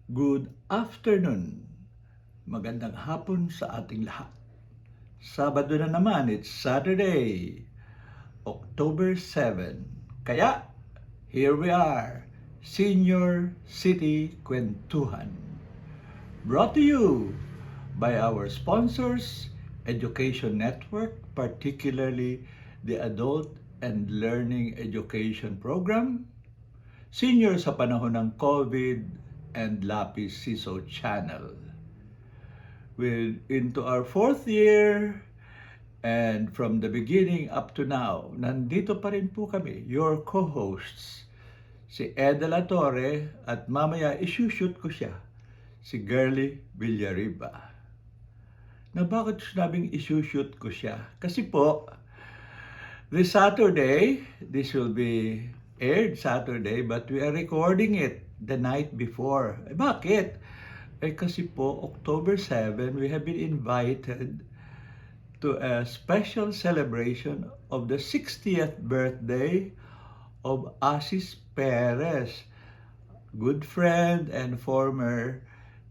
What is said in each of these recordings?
Good afternoon. Magandang hapon sa ating lahat. Sabado na naman, it's Saturday, October 7. Kaya, here we are, Senior City Kwentuhan. Brought to you by our sponsors, Education Network, particularly the Adult and Learning Education Program, Senior sa panahon ng COVID, and Lapis Siso Channel. We're into our fourth year, and from the beginning up to now, nandito pa rin po kami, your co-hosts, si Eda La Torre, at mamaya isushoot ko siya, si Girly Villariba. Na bakit sinabing isushoot ko siya? Kasi po, this Saturday, this will be aired Saturday, but we are recording it the night before. Bakit? Kasi po, October 7, we have been invited to a special celebration of the 60th birthday of Asis Perez, good friend and former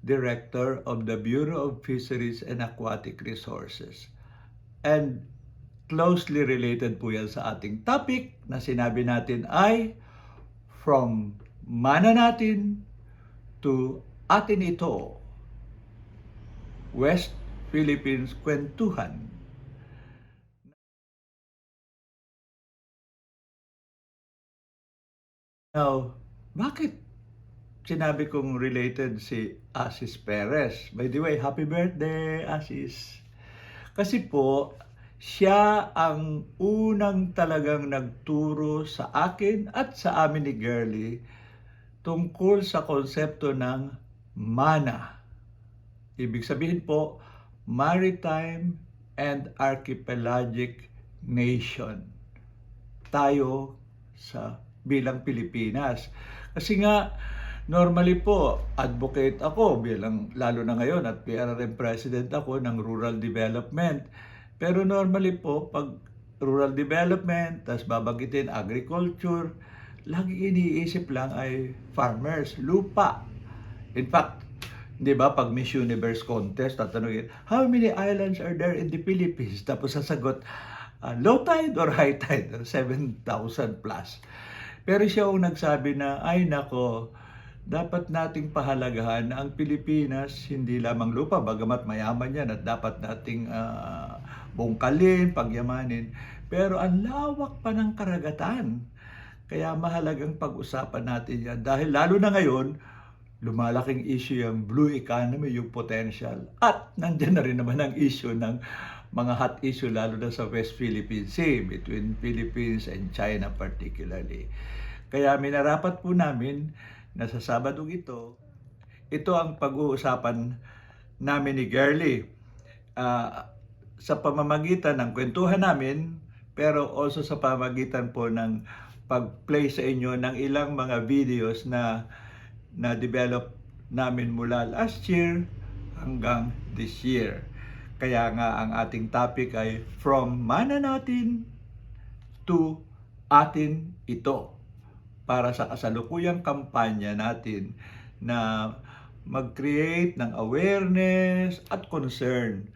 director of the Bureau of Fisheries and Aquatic Resources. And closely related po yan sa ating topic na sinabi natin ay from mana natin to atin ito, West Philippines Kwentuhan. Now, bakit sinabi kong related si Asis Perez? By the way, happy birthday, Asis! Kasi po, siya ang unang talagang nagturo sa akin at sa amin ni Girly tungkol sa konsepto ng mana. Ibig sabihin po, Maritime and Archipelagic Nation. Tayo sa bilang Pilipinas. Kasi nga, normally po, advocate ako bilang, lalo na ngayon at PRRM President ako ng Rural Development. Pero normally po, pag rural development, tas babagitin agriculture, lagi iniisip lang ay farmers, lupa. In fact, di ba, pag Miss Universe contest, tatanungin, how many islands are there in the Philippines? Tapos sasagot, low tide or high tide? 7,000 plus. Pero siya ang nagsabi na, ay nako, dapat nating pahalagahan na ang Pilipinas hindi lamang lupa, bagamat mayaman yan at dapat nating bungkalin, pagyamanin. Pero ang lawak pa ng karagatan. Kaya mahalagang pag-usapan natin yan. Dahil lalo na ngayon, lumalaking issue yung blue economy, yung potential. At nandiyan na rin naman ang issue ng mga hot issue lalo na sa West Philippine Sea between Philippines and China particularly. Kaya minarapat po namin na sa Sabadong ito ang pag-uusapan namin ni Girly sa pamamagitan ng kwentuhan namin, pero also sa pamamagitan po ng pag-play sa inyo ng ilang mga videos na na-develop namin mula last year hanggang this year. Kaya nga ang ating topic ay from mana natin to atin ito, para sa kasalukuyang kampanya natin na mag-create ng awareness at concern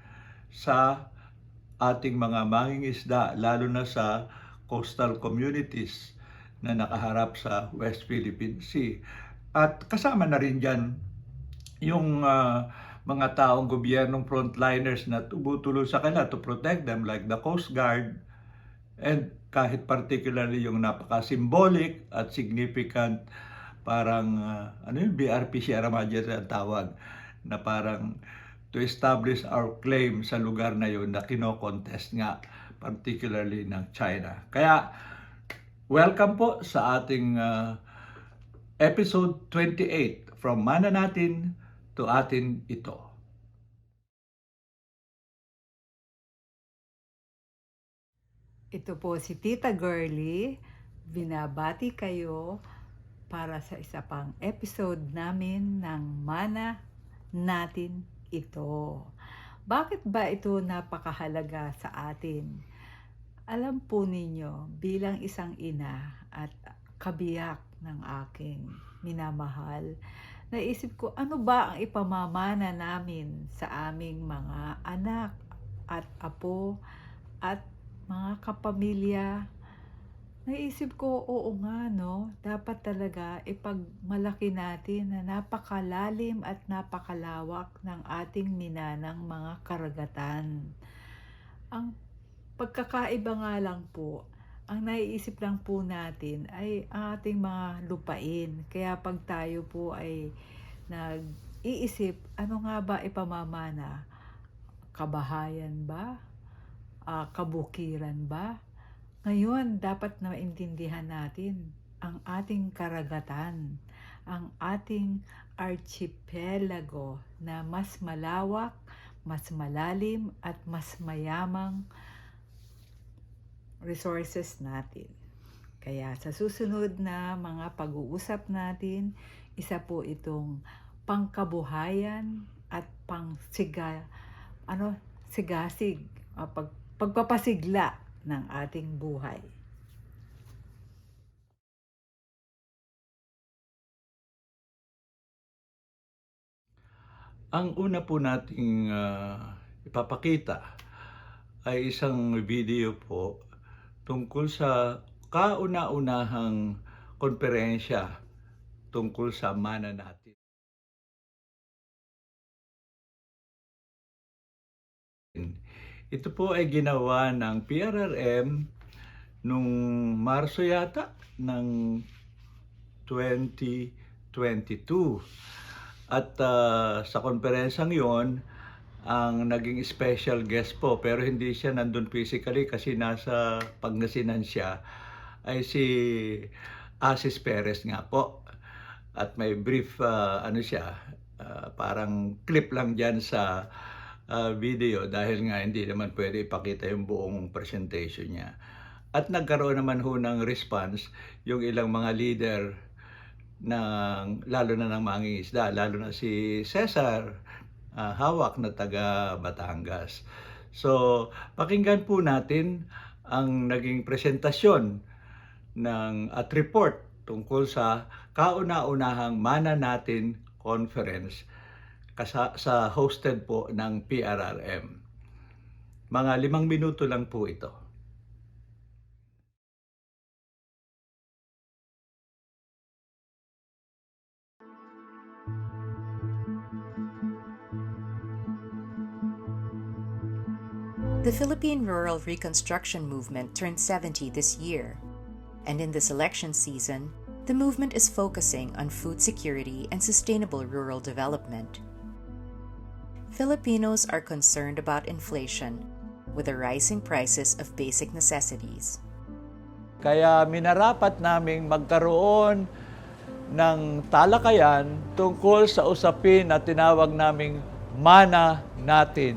sa ating mga mangingisda, lalo na sa coastal communities na nakaharap sa West Philippine Sea. At kasama na rin dyan yung mga taong gobyernong frontliners na tumutulong sa kanila to protect them, like the Coast Guard, and kahit particularly yung napaka-symbolic at significant parang BRP Sierra Madre ang tawag, na parang to establish our claim sa lugar na yun na kino-contest nga particularly ng China. Kaya welcome po sa ating episode 28, from mana natin to atin ito. Ito po si Tita Girly. Binabati kayo para sa isa pang episode namin ng Mana Natin Ito. Bakit ba ito napakahalaga sa atin? Alam po ninyo, bilang isang ina at kabiyak ng aking minamahal naisip ko, ano ba ang ipamamana namin sa aming mga anak at apo at mga kapamilya. Naisip ko, oo nga, no? Dapat talaga ipagmalaki natin na napakalalim at napakalawak ng ating minanang mga karagatan. Ang pagkakaiba nga lang po, ang naiisip lang po natin ay ang ating mga lupain. Kaya pag tayo po ay nag-iisip, ano nga ba ipamamana? Kabahayan ba? Kabukiran ba? Ngayon, dapat na maintindihan natin ang ating karagatan, ang ating archipelago na mas malawak, mas malalim at mas mayamang resources natin. Kaya sa susunod na mga pag-uusap natin, isa po itong pangkabuhayan at sigasig, pagpapasigla ng ating buhay. Ang una po nating ipapakita ay isang video po tungkol sa kauna-unahang konferensya tungkol sa mana natin. Ito po ay ginawa ng PRRM nung Marso yata ng 2022. At sa konferensyang yon, ang naging special guest po, pero hindi siya nandun physically kasi nasa Pangasinan siya, ay si Asis Perez nga po. At may brief parang clip lang dyan sa video dahil nga hindi naman pwede ipakita yung buong presentation niya. At nagkaroon naman ho ng response yung ilang mga leader lalo na ng mangingisda, lalo na si Cesar Hawak na taga Batangas. So, pakinggan po natin ang naging presentasyon at report tungkol sa kauna-unahang Mana Natin Conference sa hosted po ng PRRM. Mga 5 minuto lang po ito. The Philippine Rural Reconstruction Movement turned 70 this year, and in this election season, the movement is focusing on food security and sustainable rural development. Filipinos are concerned about inflation, with the rising prices of basic necessities. Kaya minarapat naming magkaroon ng talakayan tungkol sa usapin na tinawag naming mana natin.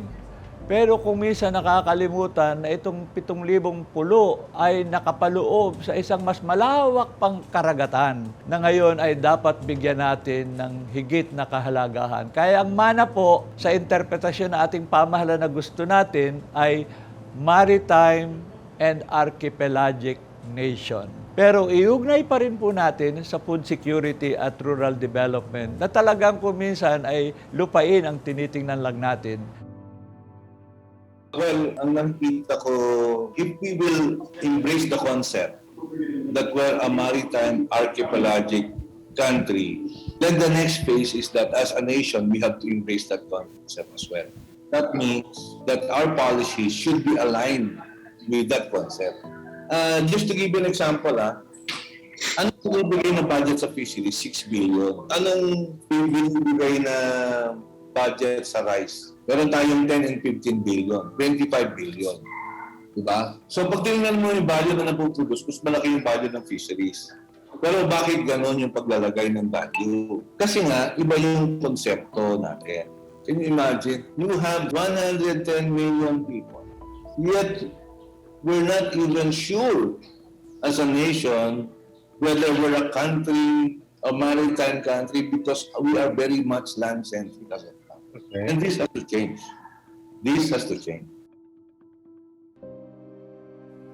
Pero kung minsan nakakalimutan na itong 7,000 pulo ay nakapaloob sa isang mas malawak pang karagatan na ngayon ay dapat bigyan natin ng higit na kahalagahan. Kaya ang mana po sa interpretasyon na ating pamahalaan na gusto natin ay maritime and archipelagic nation. Pero iugnay pa rin po natin sa food security at rural development na talagang kung minsan ay lupain ang tinitingnan lang natin. Well, ang nakikita ko, if we will embrace the concept that we're a maritime archipelagic country, then the next phase is that as a nation, we have to embrace that concept as well. That means that our policies should be aligned with that concept. Just to give you an example, anong binibigay na budget sa fisheries? 6 billion. Anong binibigay na budget sa rice? Meron tayong 10 and 15 billion, 25 billion. Diba? So pag tinignan mo yung value na napuproduce, mas malaki yung value ng fisheries. Pero bakit ganon yung paglalagay ng value? Kasi nga, iba yung konsepto natin. Can you imagine? You have 110 million people. Yet, we're not even sure as a nation whether we're a country, a maritime country, because we are very much land-centric as of now. Okay. And this has to change. This has to change.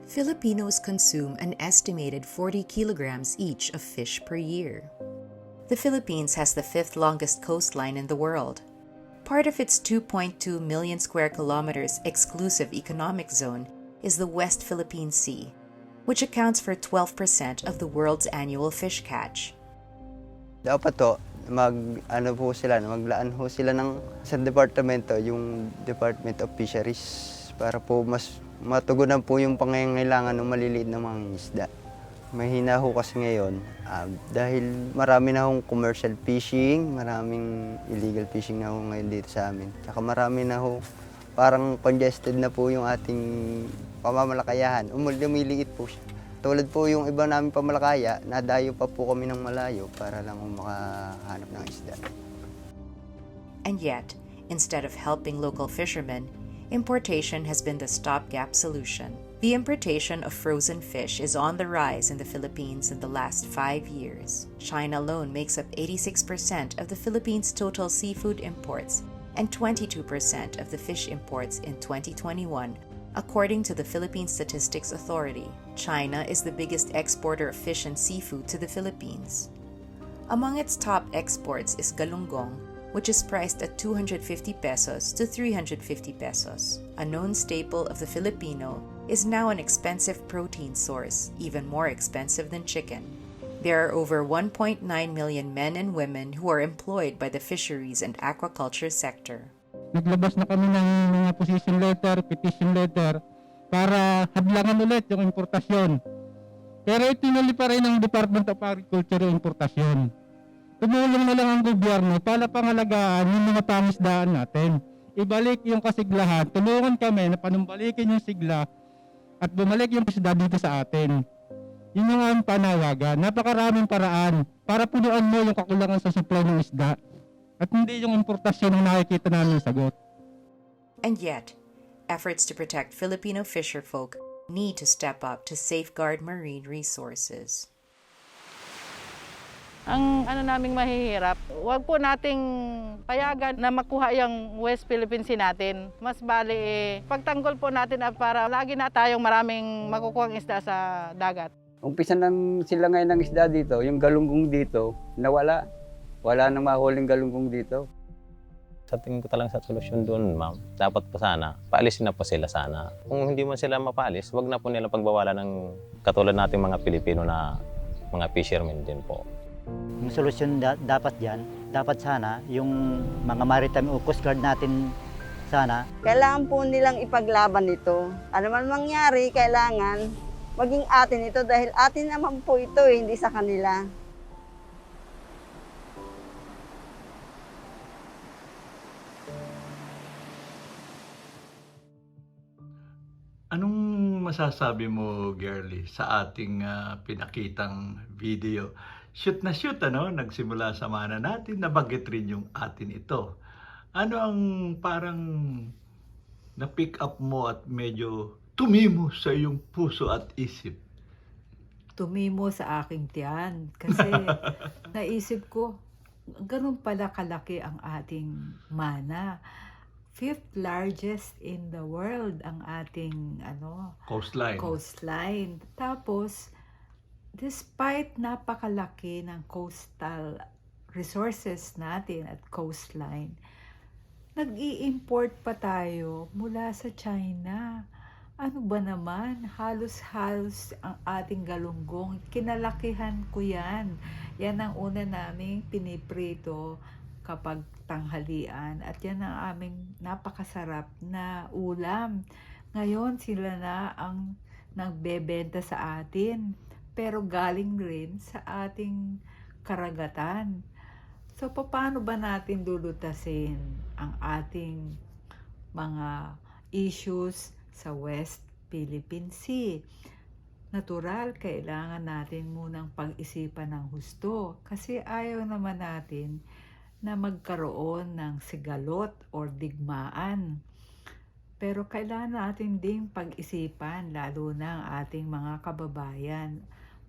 Filipinos consume an estimated 40 kilograms each of fish per year. The Philippines has the fifth longest coastline in the world. Part of its 2.2 million square kilometers exclusive economic zone is the West Philippine Sea, which accounts for 12% of the world's annual fish catch. Dapat to, maglaan ho sila ng sa departamento, yung Department of Fisheries, para po mas matugunan po yung pangangailangan ng maliliit na mga isda. Mahina ho kasi ngayon dahil marami na hong commercial fishing, maraming illegal fishing na ho ngayon dito sa amin. Tsaka marami na ho, parang congested na po yung ating pamamalakayahan. Lumiliit po siya. Tulad po yung iba namin pamalakaya, nadayo pa po kami ng malayo para lang makahanap ng isda. And yet, instead of helping local fishermen, importation has been the stopgap solution. The importation of frozen fish is on the rise in the Philippines in the last 5 years. China alone makes up 86% of the Philippines' total seafood imports and 22% of the fish imports in 2021, according to the Philippine Statistics Authority. China is the biggest exporter of fish and seafood to the Philippines. Among its top exports is galunggong, which is priced at 250 pesos to 350 pesos. A known staple of the Filipino, is now an expensive protein source, even more expensive than chicken. There are over 1.9 million men and women who are employed by the fisheries and aquaculture sector. Naglabas na kami ng mga position letter, petition letter, para hadlangan ulit yung importasyon. Pero itinuli pa rin ng Department of Agriculture yung importasyon. Tumulong na lang ang gobyerno para pangalagaan yung mga pangisdaan natin. Ibalik yung kasiglahan, tulungan kami na panumbalikin yung sigla at bumalik yung isda dito sa atin. Yun yung ang panawagan. Napakaraming paraan para punuan mo yung kakulangan sa supply ng isda at hindi yung importasyon ang nakikita namin sagot. And yet, efforts to protect Filipino fisherfolk need to step up to safeguard marine resources. Ang naming mahihirap, wag po nating payagan na makuha yung West Philippine Sea natin. Mas bali pagtanggol po natin para lagi na tayong maraming makukuhang isda sa dagat. Umpisa nang sila ngayon ng isda dito, yung galunggong dito, nawala. Wala nang mahuling galunggong dito. Sa tingin ko talagang sa solusyon doon, ma'am, dapat po sana, paalisin na po sila sana. Kung hindi mo sila mapaalis, wag na po nila pagbawalan ng katulad nating mga Pilipino na mga fishermen din po. Yung solusyon dapat dyan, dapat sana yung mga maritime o coast guard natin sana. Kailangan po nilang ipaglaban ito. Ano man mangyari, kailangan maging atin ito dahil atin naman po ito, hindi sa kanila. Anong masasabi mo, Girlie, sa ating pinakitang video? Shoot na shoot, nagsimula sa mana natin, nabanggit rin yung atin ito. Ano ang parang na-pick up mo at medyo tumimo sa iyong puso at isip? Tumimo sa aking tiyan. Kasi naisip ko, ganun pala kalaki ang ating mana. 5th largest in the world ang ating coastline. Tapos, despite napakalaki ng coastal resources natin at coastline, nag-i-import pa tayo mula sa China. Ano ba naman? Halos-halos ang ating galunggong. Kinalakihan ko yan. Yan ang una naming piniprito kapag tanghalian. At yan ang aming napakasarap na ulam. Ngayon sila na ang nagbebenta sa atin. Pero galing rin sa ating karagatan. So, paano ba natin lulutasin ang ating mga issues sa West Philippine Sea? Natural, kailangan natin munang pag-isipan ng husto kasi ayaw naman natin na magkaroon ng sigalot or digmaan. Pero kailangan natin ding pag-isipan, lalo na ang ating mga kababayan,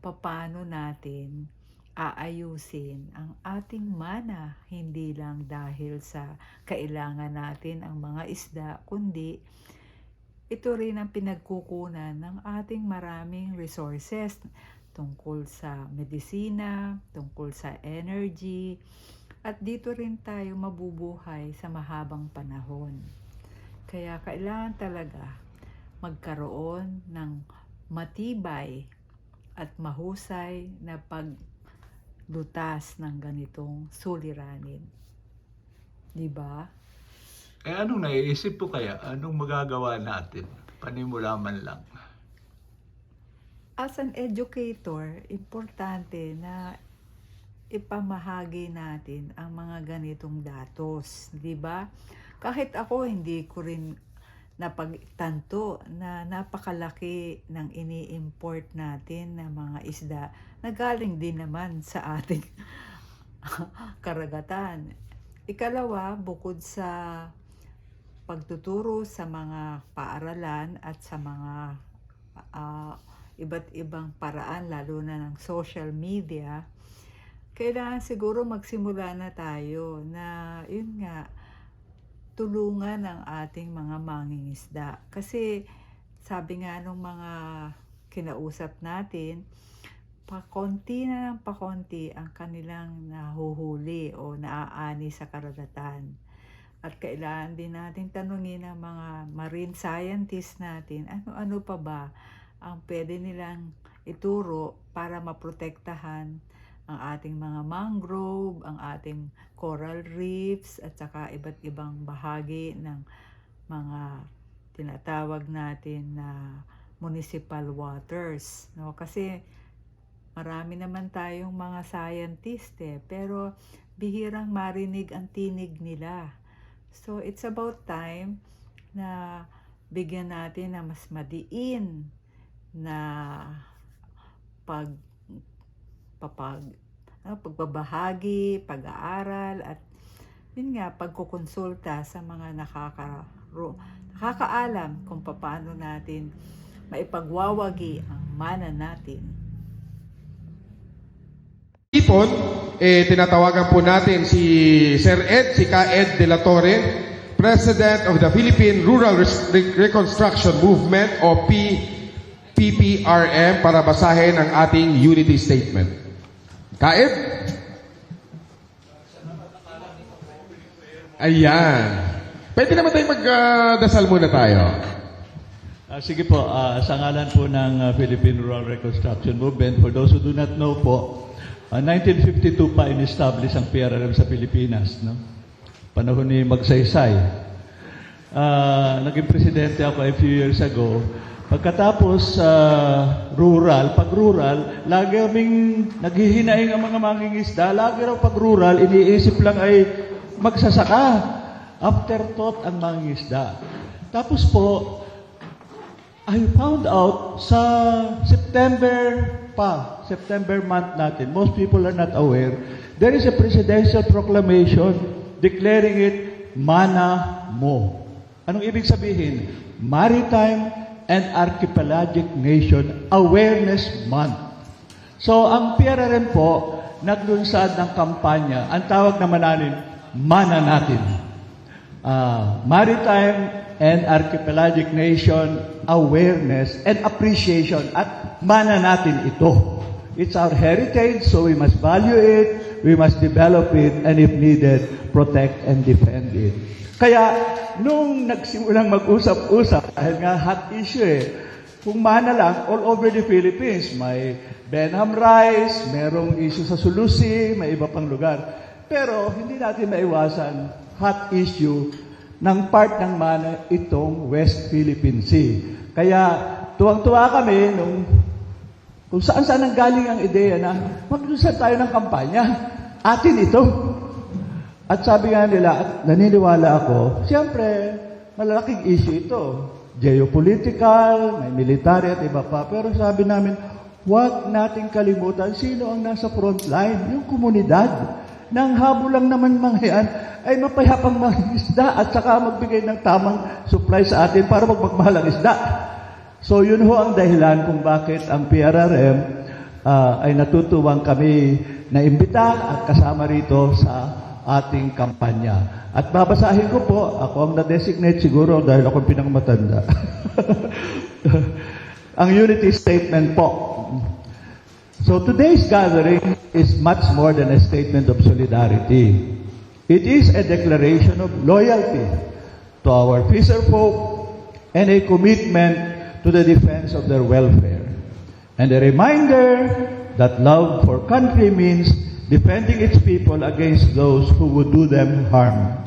paano natin aayusin ang ating mana, hindi lang dahil sa kailangan natin ang mga isda, kundi ito rin ang pinagkukunan ng ating maraming resources tungkol sa medisina, tungkol sa energy, at dito rin tayo mabubuhay sa mahabang panahon. Kaya kailangan talaga magkaroon ng matibay at mahusay na paglutas ng ganitong suliranin. Diba? Eh anong naiisip po kaya? Anong magagawa natin? Panimula man lang. As an educator, importante na ipamahagi natin ang mga ganitong datos, di ba? Kahit ako, hindi ko rin napagtanto na napakalaki ng ini-import natin na mga isda na galing din naman sa ating karagatan. Ikalawa, bukod sa pagtuturo sa mga paaralan at sa mga iba't ibang paraan, lalo na ng social media, kailangan siguro magsimula na tayo na yun nga, tulungan ang ating mga mangingisda. Kasi sabi nga nung mga kinausap natin, pakonti na ng pakonti ang kanilang nahuhuli o naaani sa karagatan. At kailangan din natin tanungin ang mga marine scientists natin, ano-ano pa ba ang pwede nilang ituro para maprotektahan ang ating mga mangrove, ang ating coral reefs, at saka iba't ibang bahagi ng mga tinatawag natin na municipal waters. No? Kasi marami naman tayong mga scientist pero bihirang marinig ang tinig nila. So it's about time na bigyan natin na mas madiin na pagbabahagi, pag-aaral, at yun nga, pagkukonsulta sa mga nakakaalam kung paano natin maipagwawagi ang mana natin. Ipon, tinatawagan po natin si Sir Ed, si Ka Ed de la Torre, President of the Philippine Rural Reconstruction Movement o PPRM para basahin ang ating unity statement. Ka Ed? Ayan. Pwede naman tayo magdasal muna tayo. Sige po, sa ngalan po ng Philippine Rural Reconstruction Movement, for those who do not know po, 1952 pa in-establish ang PRRM sa Pilipinas, no? Panahon ni Magsaysay. Naging presidente ako a few years ago. Pagkatapos pag rural, lagi kaming naghihinaing ang mga mangingisda. Lagi raw pag rural, iniisip lang ay magsasaka. Afterthought ang mangingisda. Tapos po, I found out sa September month natin, most people are not aware, there is a presidential proclamation declaring it Mana Mo. Anong ibig sabihin? Maritime and Archipelagic Nation Awareness Month. So, ang PRRM po, naglunsad ng kampanya, ang tawag naman natin, Mana Natin. Maritime and Archipelagic Nation Awareness and Appreciation, at mana natin ito. It's our heritage, so we must value it, we must develop it, and if needed, protect and defend it. Kaya, nung nagsimulang mag-usap-usap, dahil nga hot issue kung mana lang, all over the Philippines, may Benham Rice, merong issue sa Sulusi, may iba pang lugar. Pero, hindi natin maiwasan hot issue ng part ng mana itong West Philippine Sea. Kaya, tuwang-tuwa kami nung kung saan-saan ang galing ang ideya na maglunsad tayo ng kampanya. Atin ito. At sabi nga nila, at naniniwala ako, siyempre, malalaking issue ito. Geopolitical, may military at iba pa. Pero sabi namin, huwag nating kalimutan sino ang nasa front line, yung komunidad. Nang habol lang naman mga yan, ay mapayapang mga isda at saka magbigay ng tamang supply sa atin para magmagmahal ang isda. So yun ho ang dahilan kung bakit ang PRRM ay natutuwang kami na imbita at kasama rito sa ating kampanya. At babasahin ko po, ako ang na-designate siguro dahil ako ang pinakamatanda. Ang unity statement po. So today's gathering is much more than a statement of solidarity. It is a declaration of loyalty to our fisher folk and a commitment to the defense of their welfare. And a reminder that love for country means defending its people against those who would do them harm.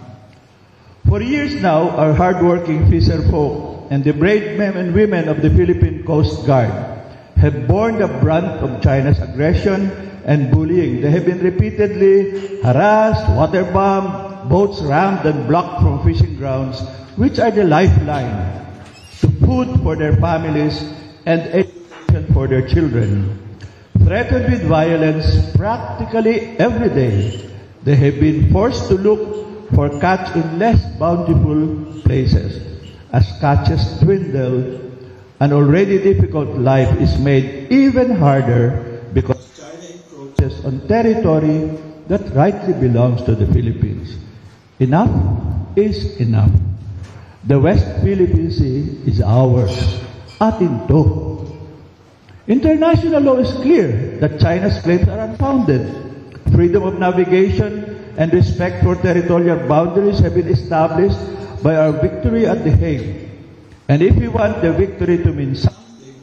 For years now, our hardworking fisher folk and the brave men and women of the Philippine Coast Guard have borne the brunt of China's aggression and bullying. They have been repeatedly harassed, waterbombed, boats rammed and blocked from fishing grounds, which are the lifeline to food for their families and education for their children. Threatened with violence practically every day, they have been forced to look for catch in less bountiful places. As catches dwindle, an already difficult life is made even harder because China encroaches on territory that rightly belongs to the Philippines. Enough is enough. The West Philippine Sea is ours. Atin to. International law is clear that China's claims are unfounded. Freedom of navigation and respect for territorial boundaries have been established by our victory at The Hague. And if we want the victory to mean something,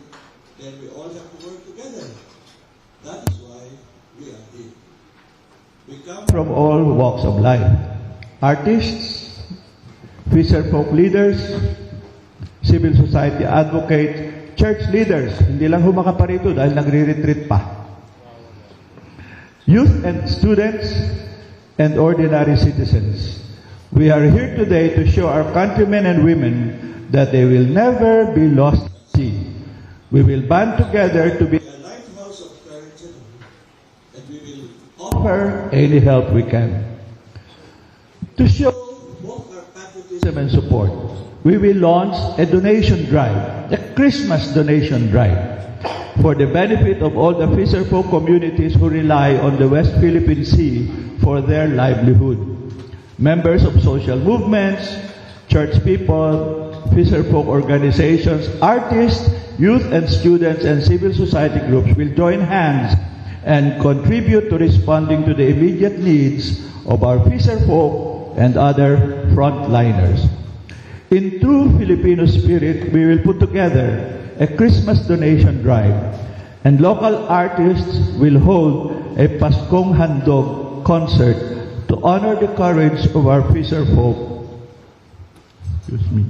then we all have to work together. That is why we are here. We come from all walks of life. Artists, fisher folk leaders, civil society advocates, church leaders, hindi lang humaka pa rito dahil nagre-retreat pa. Youth and students and ordinary citizens. We are here today to show our countrymen and women that they will never be lost at sea. We will band together to be a lighthouse of courage and we will offer any help we can. To show both our patriotism and support, we will launch a donation drive, a Christmas donation drive, for the benefit of all the fisher folk communities who rely on the West Philippine Sea for their livelihood. Members of social movements, church people, fisher folk organizations, artists, youth and students, and civil society groups will join hands and contribute to responding to the immediate needs of our fisher folk and other frontliners. In true Filipino spirit, we will put together a Christmas donation drive, and local artists will hold a Paskong Handog concert to honor the courage of our fisher folk. Excuse me.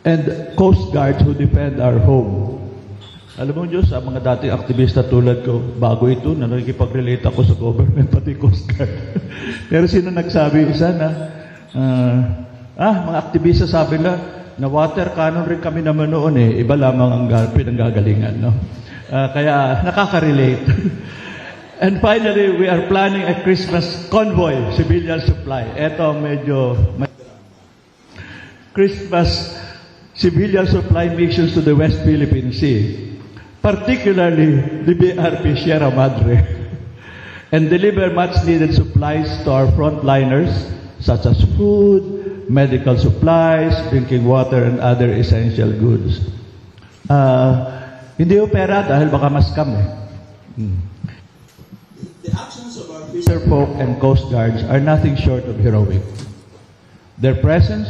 And Coast Guards who defend our home. Alam mo Diyos, sa mga dating aktivista tulad ko, bago ito, na nakikipag-relate ako sa government, pati Coast Guard. Pero sino nagsabi? Isa na, mga aktivista sabi na water cannon rin kami naman noon eh. Iba lamang ang pinanggagalingan, no? Kaya nakaka-relate. And finally, we are planning a Christmas convoy, civilian supply. Ito medyo Christmas civilian supply missions to the West Philippine Sea, particularly the BRP Sierra Madre, and deliver much-needed supplies to our frontliners, such as food, medical supplies, drinking water, and other essential goods. Hindi yung pera dahil baka maskam eh. The actions of our fisher folk and coast guards are nothing short of heroic. Their presence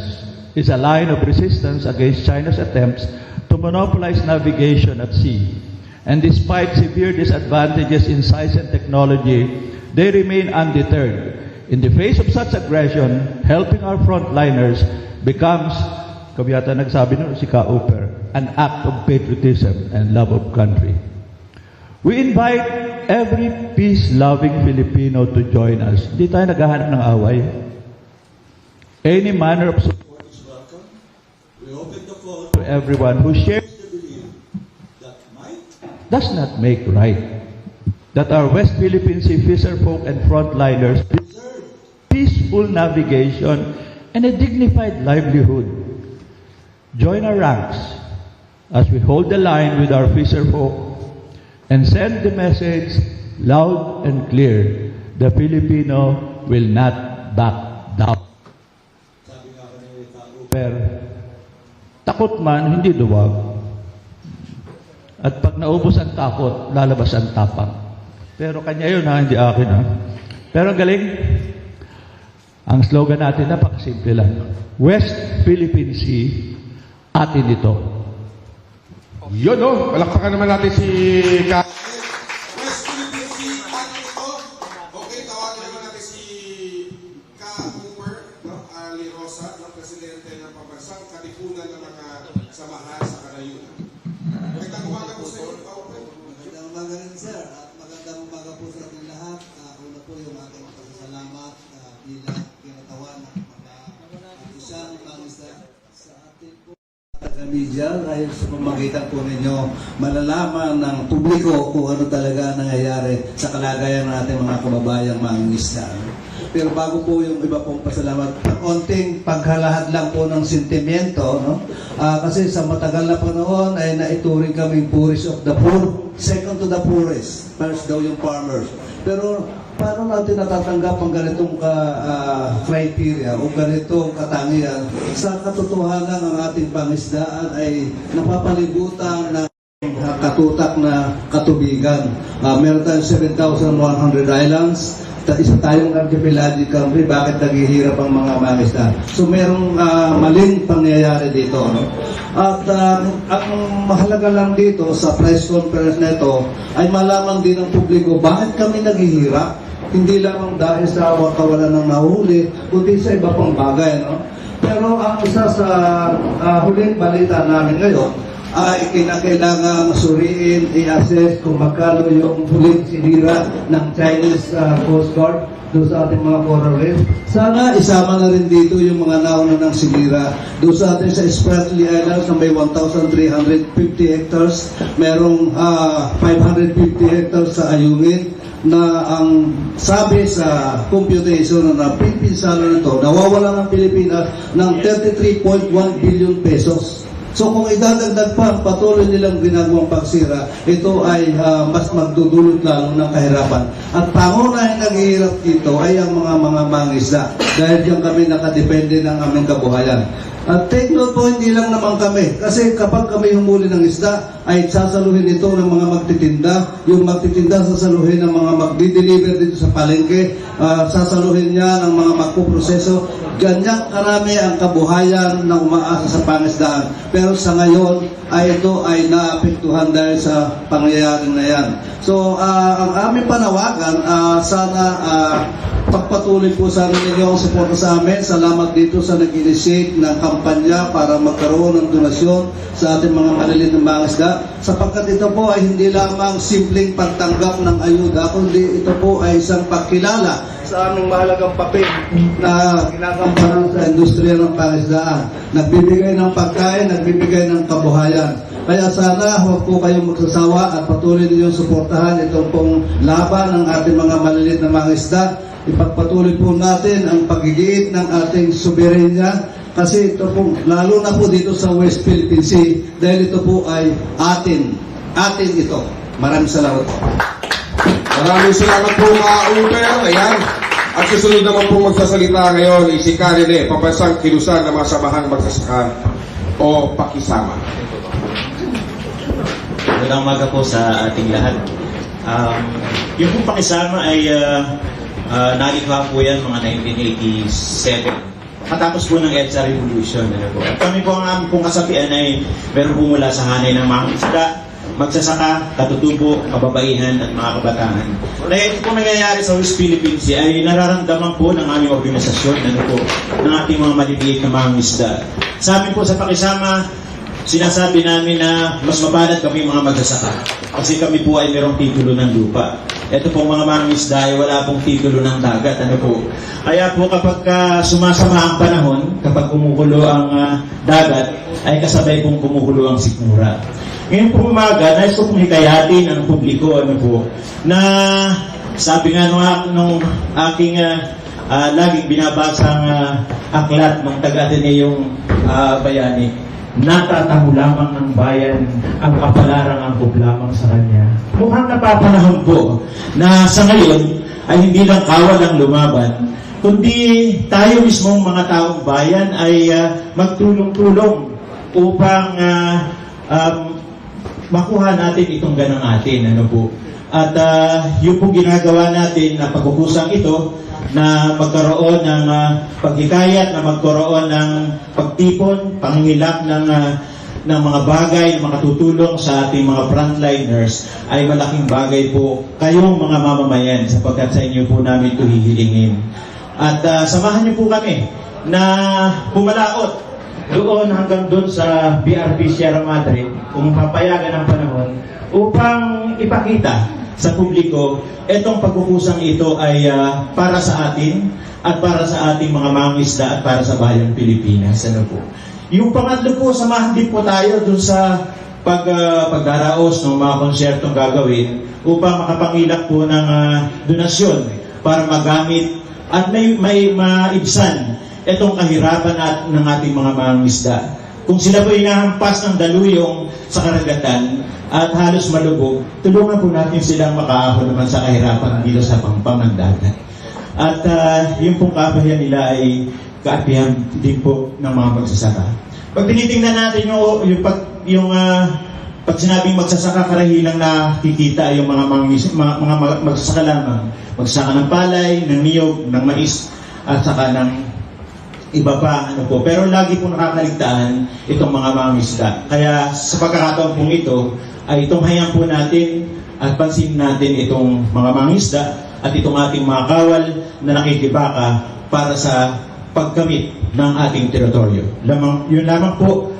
is a line of resistance against China's attempts to monopolize navigation at sea. And despite severe disadvantages in size and technology, they remain undeterred. In the face of such aggression, helping our frontliners becomes, kami yata nagsabi nun, si Ka-Uper, an act of patriotism and love of country. We invite every peace-loving Filipino to join us. Hindi tayo naghahanap ng away. Any manner of support is welcome. We open the floor to everyone who shares the belief that might does not make right. That our West Philippine Sea fisher folk and frontliners deserve peaceful navigation and a dignified livelihood. Join our ranks as we hold the line with our fisher folk and send the message loud and clear: the Filipino will not back down. Sabi nga kanina ni Ka-Uper, takot man, hindi duwag. At pag naubos ang takot, lalabas ang tapang. Pero kanya yun ha, hindi akin ha. Pero ang galing, ang slogan natin, napakasimple lang. West Philippine Sea, atin ito. Yun, no? Palakpakan naman natin si Ka. Okay, tawagan naman natin si Ka Cooper, no? Ali Rosa, ng Presidente ng Pambansang Katipunan ng mga Samahan sa Kanayunan. Magandang umaga po sa iyo, Paupe. Magandang umaga rin, sir. At magandang umaga po sa ating lahat. Una po yung ating pasasalamat bilang kinatawan ng mga isang pangisda sa ating po taga-media dahil sa pamagitan po ninyo malalaman ng publiko kung ano talaga nangyayari sa kalagayan ng ating mga kababayang mangingisda. Pero bago po yung iba pong pasalamat, konting paghalahad lang po ng sentimiento, no? Kasi sa matagal na panahon ay naituring kaming poorest of the poor, second to the poorest, first daw yung farmers. Pero paano natin natatanggap ang ganitong criteria o ganitong katangian sa katotohanan ng ating pangisdaan ay napapalibutan ng katutak na katubigan. Meron tayong 7,100 islands. Isa tayong archipelagic country, bakit naghihirap ang mga mangisda? So merong maling pangyayari dito. No? At ang mahalaga lang dito sa press conference na ito ay malaman din ng publiko bakit kami naghihirap. Hindi lamang dahil sa kawalan ng nahuli, kundi sa iba pang bagay. No? Pero ang isa sa huling balita namin ngayon, ay kinakailangan suriin, i-assess kung magkano yung huling sinira ng Chinese Coast Guard doon sa ating mga coral reef. Sana isama na rin dito yung mga nauna ng sinira doon sa ating sa Spratly Islands na may 1,350 hectares, merong 550 hectares sa Ayungin, na ang sabi sa computation na pinsala nito, nawawala ng Pilipinas ng 33.1 billion pesos. So kung idadagdag pa ang patuloy nilang ginagawang pagsira, ito ay mas magdudulot lalo ng kahirapan. At pangunahing naghihirap dito ay ang mga mangisda dahil diyan kami nakadepende ng aming kabuhayan. At take note po, hindi lang naman kami. Kasi kapag kami humuli ng isda, ay sasaluhin ito ng mga magtitinda. Yung magtitinda sasaluhin ng mga magdi-deliver dito sa palengke. Sasaluhin niya ng mga magpuproseso. Ganyan karami ang kabuhayan na umaasa sa pangisdaan. Pero sa ngayon, ay ito ay naapektuhan dahil sa pangyayaring na yan. So, ang aming panawagan, sana pagpatuloy po sa ninyo ang suporta sa amin. Salamat dito sa nag-initiate ng kampanya para magkaroon ng donasyon sa ating mga maliliit na mangisda. Sapagkat ito po ay hindi lamang simpleng pagtanggap ng ayuda, kundi ito po ay isang pagkilala sa aming mahalagang papel na ginagampanan sa industriya ng pangisdaan. Nagbibigay ng pagkain, nagbibigay ng kabuhayan. Kaya sana huwag po kayong magsasawa at patuloy ninyong suportahan itong pong laban ng ating mga maliliit na mangisda. Ipagpatuloy po natin ang pagigiit ng ating soberenya kasi ito po, lalo na po dito sa West Philippine Sea, dahil ito po ay atin ito. Maraming salamat. Maraming salamat po mga Uber. Ayan. At susunod naman po magsasalita ngayon si Karine, Pambansang Kilusan ng mga Samahang Magsasaka o Pakisama. Magandang umaga po sa ating lahat. Yung pong pakisama ay nalikha po yan mga 1987. Matapos po ng EDSA Revolution. Ano po. At kami po ang aming pong kasapian ay meron po mula sa hanay ng mga isda, magsasaka, katutubo, kababaihan at mga kabataan. Dahil ito po nangyayari sa West Philippine Sea ay nararamdaman po ng aming organisasyon ng ating mga maliliit na mga isda. Sa amin po sa pakisama, sinasabi namin na mas mabalad kami mga magsasaka kasi kami po ay mayroong titulo ng lupa. Ito pong mga mangisda ay wala pong titulo ng dagat. Ano po? Kaya po kapag sumasama ang panahon, kapag kumukulo ang dagat, ay kasabay pong kumukulo ang sikmura. Ngayon po umaga, nais ko pong hikayatin ang publiko na sabi nga nung aking laging binabasang aklat ng taga-Ateneyong Bayani, natataho lamang ng bayan ang kapalarang angkop lamang sa kanya. Mukhang napapanahon po na sa ngayon ay hindi lang kawal ang lumaban, kundi tayo mismong mga taong bayan ay magtulong-tulong upang makuha natin itong ganang atin. Ano po? At yung po ginagawa natin na pagkukusang ito na magkaroon ng paghikayat, na magkaroon ng pagtipon, panghilak ng mga bagay na makatutulong sa ating mga frontliners ay malaking bagay po kayong mga mamamayan sapagkat sa inyo po namin ito hihilingin. At samahan niyo po kami na pumalaot doon hanggang doon sa BRP Sierra Madre kung papayagan ng panahon upang ipakita sa publiko itong pagkukusang ito ay para sa atin at para sa ating mga mangingisda at para sa bayang Pilipinas. Ano po? Yung pangatlo po, samahan din po tayo dun sa pagdaraos ng mga konsertong gagawin upang makapangilak po ng donasyon para magamit at may maibsan itong kahirapan ng ating mga mangingisda. Kung sila po inahampas ng daluyong sa karagatan at halos malubog, tulungan po natin silang makaahon naman sa kahirapan dito sa pangpangandagat. At yung pong kabayan nila ay kaapihan din po ng mga magsasaka. Pag tinitingnan natin pag sinabing magsasaka, karahilang nakikita yung mga magsasaka lamang. Magsasaka ng palay, ng niyog, ng mais, at saka ng iba pa. Ano po. Pero lagi po nakakaligtaan itong mga mangingisda. Kaya sa pagkakataon pong ito, ay itong hayaan po natin at pansin natin itong mga mangingisda at itong ating mga kawal na nakikibaka para sa pagkamit ng ating teritoryo. Yun lamang po,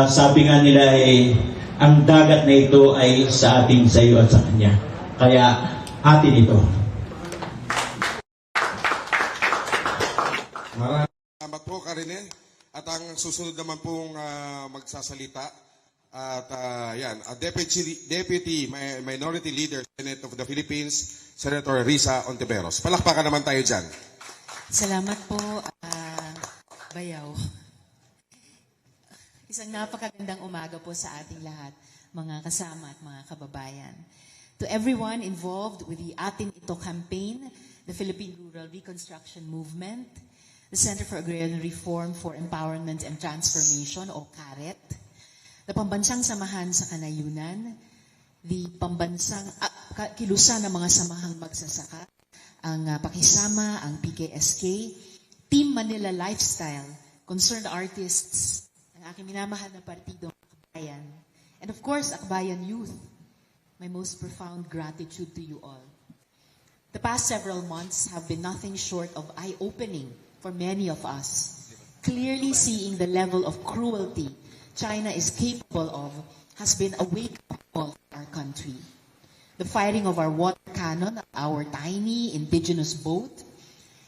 sabi nga nila ay ang dagat na ito ay sa ating, sa iyo at sa kanya. Kaya atin ito. Maraming salamat po, Karine. At ang susunod naman pong magsasalita at Deputy Minority Leader, Senate of the Philippines, Senator Risa Ontiveros. Palakpakan naman tayo dyan. Salamat po, Bayaw. Isang napakagandang umaga po sa ating lahat, mga kasama at mga kababayan. To everyone involved with the Atin Ito campaign, the Philippine Rural Reconstruction Movement, the Center for Agrarian Reform for Empowerment and Transformation, o CARET, the Pambansang Samahan sa Kanayunan, the Pambansang Kilusan ng mga Samahang Magsasaka, ang Pakisama, ang PKSK, Team Manila Lifestyle, Concerned Artists, ang aking minamahal na partido, Akbayan, and of course, Akbayan Youth. My most profound gratitude to you all. The past several months have been nothing short of eye-opening for many of us. Clearly seeing the level of cruelty China is capable of has been a wake-up call for our country. The firing of our water cannon, our tiny indigenous boat,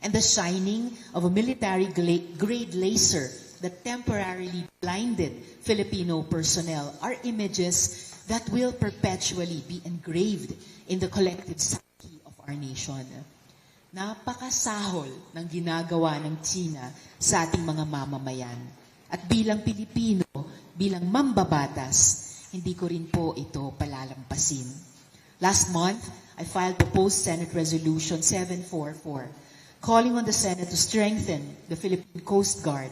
and the shining of a military-grade laser that temporarily blinded Filipino personnel are images that will perpetually be engraved in the collective psyche of our nation. Napakasahol ng ginagawa ng China sa ating mga mamamayan. At bilang Pilipino, bilang mambabatas, hindi ko rin po ito palalampasin. Last month, I filed proposed Senate Resolution 744, calling on the Senate to strengthen the Philippine Coast Guard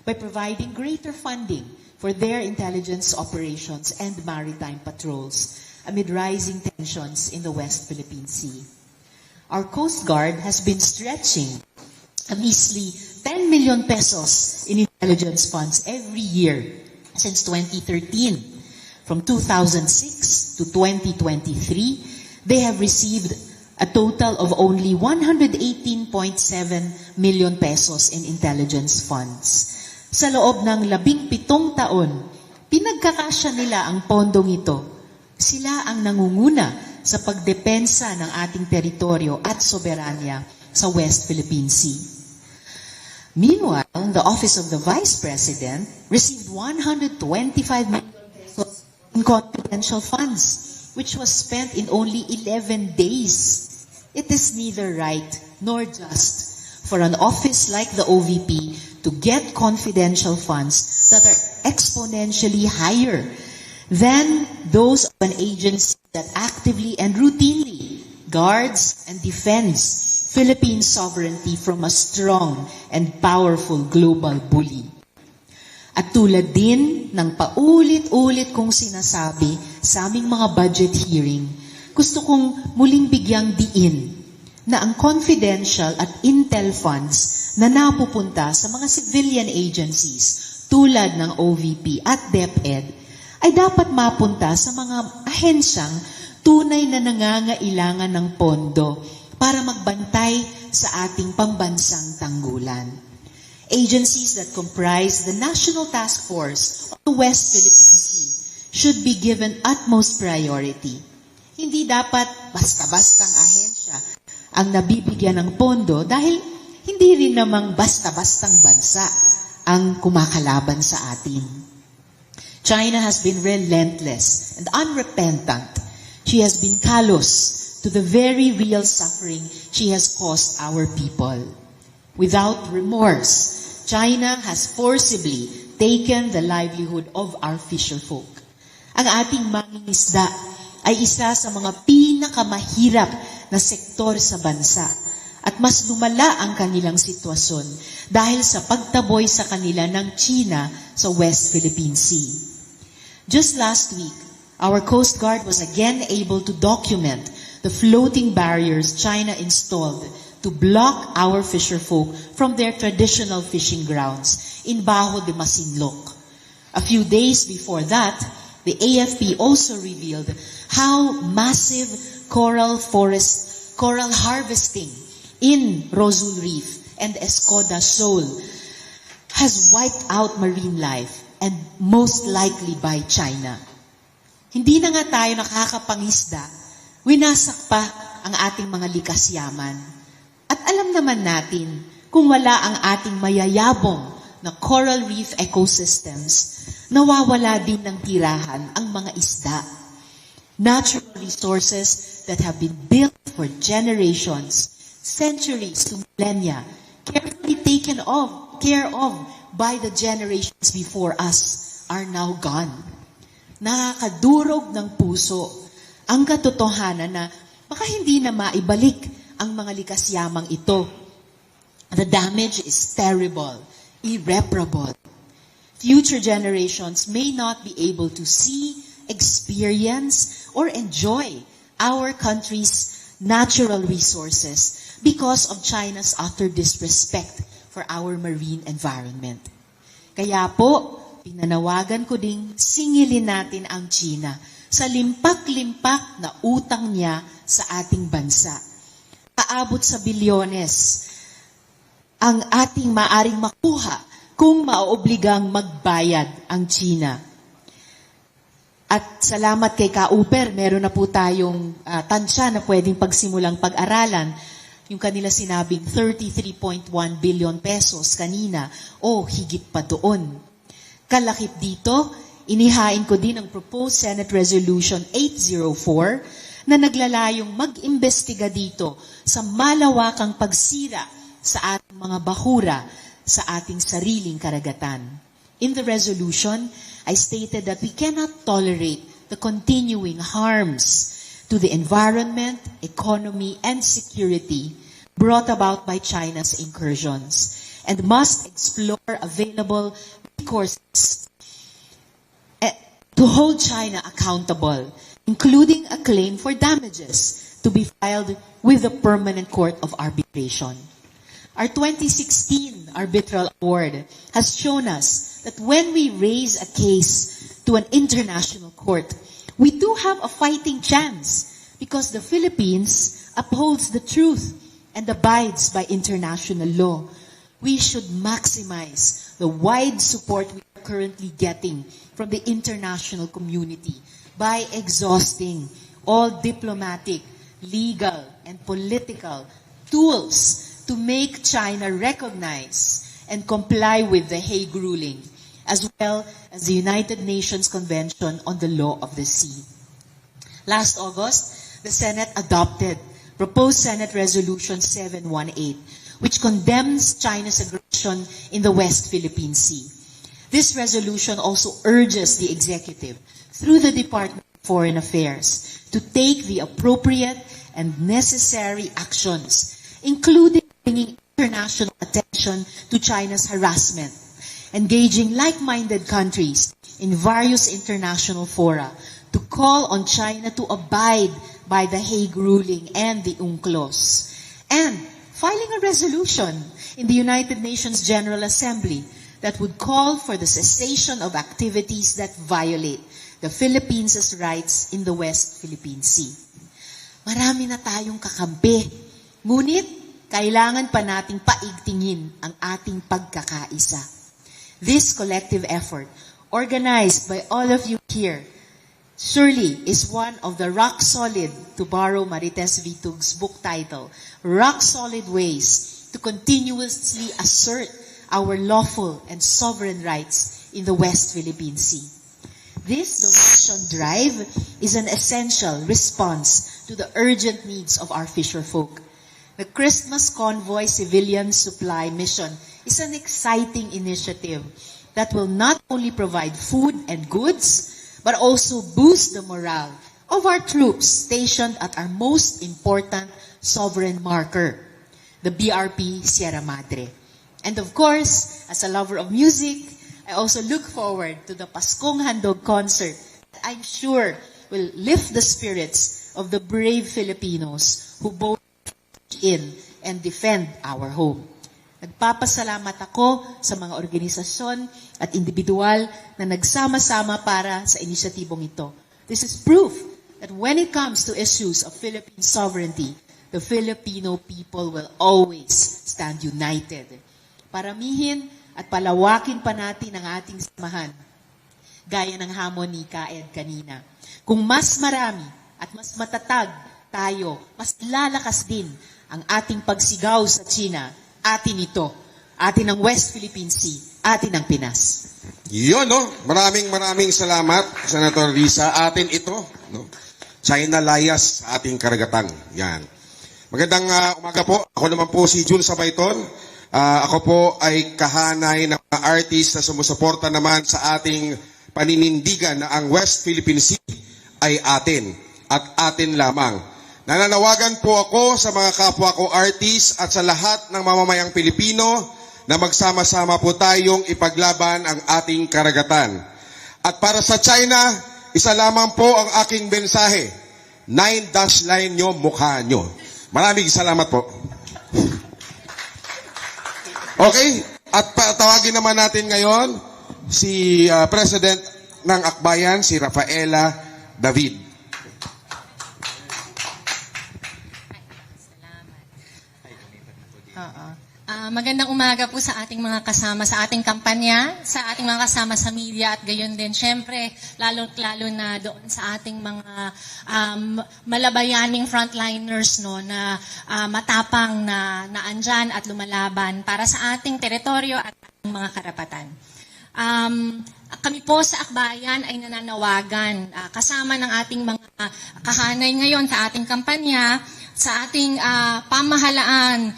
by providing greater funding for their intelligence operations and maritime patrols amid rising tensions in the West Philippine Sea. Our Coast Guard has been stretching a measly 10 million pesos in intelligence funds every year since 2013. From 2006 to 2023, they have received a total of only 118.7 million pesos in intelligence funds. Sa loob ng 17 taon, pinagkakasya nila ang pondong ito. Sila ang nangunguna sa pagdepensa ng ating teritoryo at soberanya sa West Philippine Sea. Meanwhile, the Office of the Vice President received 125 million pesos in confidential funds, which was spent in only 11 days. It is neither right nor just for an office like the OVP to get confidential funds that are exponentially higher than those of an agency that actively and routinely guards and defends Philippine sovereignty from a strong and powerful global bully. At tulad din ng paulit-ulit kong sinasabi sa aming mga budget hearing, gusto kong muling bigyang diin na ang confidential at intel funds na napupunta sa mga civilian agencies tulad ng OVP at DepEd ay dapat mapunta sa mga ahensyang tunay na nangangailangan ng pondo para magbantay sa ating pambansang tanggulan. Agencies that comprise the National Task Force of the West Philippine Sea should be given utmost priority. Hindi dapat basta-bastang ahensya ang nabibigyan ng pondo dahil hindi rin namang basta-bastang bansa ang kumakalaban sa atin. China has been relentless and unrepentant. She has been callous to the very real suffering she has caused our people. Without remorse, China has forcibly taken the livelihood of our fisherfolk. Ang ating mangingisda ay isa sa mga pinakamahirap na sektor sa bansa at mas lumala ang kanilang sitwasyon dahil sa pagtaboy sa kanila ng China sa West Philippine Sea. Just last week, our Coast Guard was again able to document the floating barriers China installed to block our fisherfolk from their traditional fishing grounds in Bajo de Masinloc. A few days before that, the AFP also revealed how massive coral harvesting in Rosul Reef and Escoda Shoal has wiped out marine life, and most likely by China. Hindi na nga tayo nakakapangisda, winasak pa ang ating mga likas yaman. At alam naman natin, kung wala ang ating mayayabong na coral reef ecosystems, nawawala din ng tirahan ang mga isda. Natural resources that have been built for generations, centuries to millennia, carefully taken care of by the generations before us, are now gone. Nakakadurog ng puso ang katotohanan na baka hindi na maibalik ang mga likas yamang ito. The damage is terrible, irreparable. Future generations may not be able to see, experience, or enjoy our country's natural resources because of China's utter disrespect for our marine environment. Kaya po, pinanawagan ko ding singilin natin ang China sa limpak-limpak na utang niya sa ating bansa. Paabot sa bilyones ang ating maaring makuha kung maoobligang magbayad ang China. At salamat kay Kauper, meron na po tayong tansya na pwedeng pagsimulang pag-aralan. Yung kanila sinabing 33.1 billion pesos kanina o higit pa doon. Kalakip dito, inihain ko din ang proposed Senate Resolution 804 na naglalayong mag-imbestiga dito sa malawakang pagsira sa ating mga bahura sa ating sariling karagatan. In the resolution, I stated that we cannot tolerate the continuing harms to the environment, economy, and security brought about by China's incursions and must explore available recourses to hold China accountable, including a claim for damages to be filed with the Permanent Court of Arbitration. Our 2016 arbitral award has shown us that when we raise a case to an international court, we do have a fighting chance because the Philippines upholds the truth and abides by international law. We should maximize the wide support we are currently getting from the international community by exhausting all diplomatic, legal, and political tools to make China recognize and comply with the Hague ruling, as well as the United Nations Convention on the Law of the Sea. Last August, the Senate adopted proposed Senate Resolution 718, which condemns China's aggression in the West Philippine Sea. This resolution also urges the executive, through the Department of Foreign Affairs, to take the appropriate and necessary actions, including bringing international attention to China's harassment engaging like-minded countries in various international fora to call on China to abide by the Hague ruling and the UNCLOS, and filing a resolution in the United Nations General Assembly that would call for the cessation of activities that violate the Philippines' rights in the West Philippine Sea. Marami na tayong kakampi, ngunit kailangan pa nating paigtingin ang ating pagkakaisa. This collective effort, organized by all of you here, surely is one of the rock-solid, to borrow Marites Vitug's book title, rock-solid ways to continuously assert our lawful and sovereign rights in the West Philippine Sea. This donation drive is an essential response to the urgent needs of our fisher folk. The Christmas Convoy Civilian Supply Mission is an exciting initiative that will not only provide food and goods, but also boost the morale of our troops stationed at our most important sovereign marker, the BRP Sierra Madre. And of course, as a lover of music, I also look forward to the Paskong Handog concert that I'm sure will lift the spirits of the brave Filipinos who both in and defend our home. Nagpapasalamat ako sa mga organisasyon at individual na nagsama-sama para sa inisyatibong ito. This is proof that when it comes to issues of Philippine sovereignty, the Filipino people will always stand united. Paramihin at palawakin pa natin ang ating samahan, gaya ng hamon ni Kaed kanina. Kung mas marami at mas matatag tayo, mas lalakas din ang ating pagsigaw sa China. Atin ito. Atin ang West Philippine Sea. Atin ang Pinas. Yun, no? Maraming salamat, Senator Risa. Atin ito, no? China layas sa ating karagatan. Yan. Magandang umaga po. Ako naman po si Jun Sabayton. Ako po ay kahanay ng mga artist na sumusuporta naman sa ating paninindigan na ang West Philippine Sea ay atin at atin lamang. Nananawagan po ako sa mga kapwa ko artist at sa lahat ng mamamayang Pilipino na magsama-sama po tayong ipaglaban ang ating karagatan. At para sa China, isa lamang po ang aking mensahe. 9 dash line nyo, mukha nyo. Maraming salamat po. Okay, at tawagin naman natin ngayon si President ng Akbayan, si Rafaela David. Magandang umaga po sa ating mga kasama sa ating kampanya, sa ating mga kasama sa media at gayon din, syempre, lalo na doon sa ating mga malabayaning frontliners no, na matapang na andyan at lumalaban para sa ating teritoryo at ating mga karapatan. Kami po sa Akbayan ay nananawagan kasama ng ating mga kahanay ngayon sa ating kampanya, sa ating pamahalaan,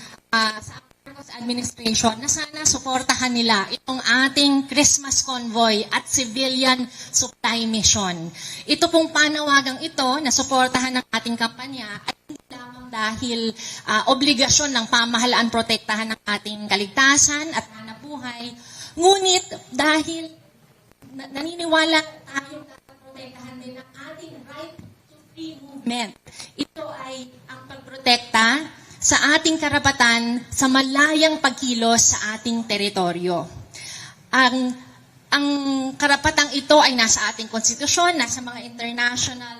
sa administration na sana suportahan nila itong ating Christmas convoy at civilian supply mission. Ito pong panawagang ito na suportahan ng ating kampanya ay hindi lamang dahil obligasyon ng pamahalaan protektahan ng ating kaligtasan at hanapbuhay, ngunit dahil naniniwala tayo na protektahan din ang ating right to free movement. Ito ay ang pagprotekta sa ating karapatan sa malayang pagkilos sa ating teritoryo. Ang karapatang ito ay nasa ating konstitusyon, nasa mga international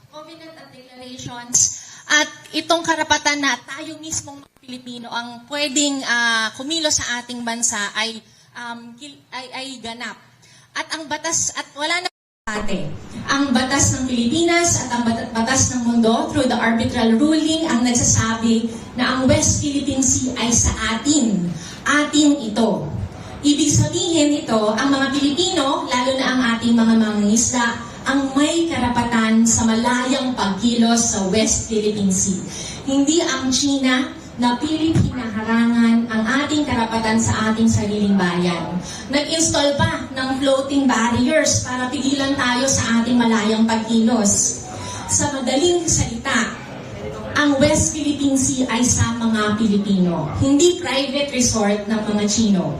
covenant at declarations, at itong karapatan na tayo mismong mga Pilipino ang pwedeng kumilos sa ating bansa ay ganap. At ang batas, at wala na ang batas ng Pilipinas at ang batas ng mundo through the arbitral ruling ang nagsasabi na ang West Philippine Sea ay sa atin. Atin ito. Ibig sabihin ito, ang mga Pilipino, lalo na ang ating mga mangingisda, ang may karapatan sa malayang pagkilos sa West Philippine Sea. Hindi ang China na pilit hinaharangan ang ating karapatan sa ating sariling bayan. Nag-install pa ng floating barriers para pigilan tayo sa ating malayang pagkilos. Sa madaling salita, ang West Philippine Sea ay sa mga Pilipino, hindi private resort ng mga Chino.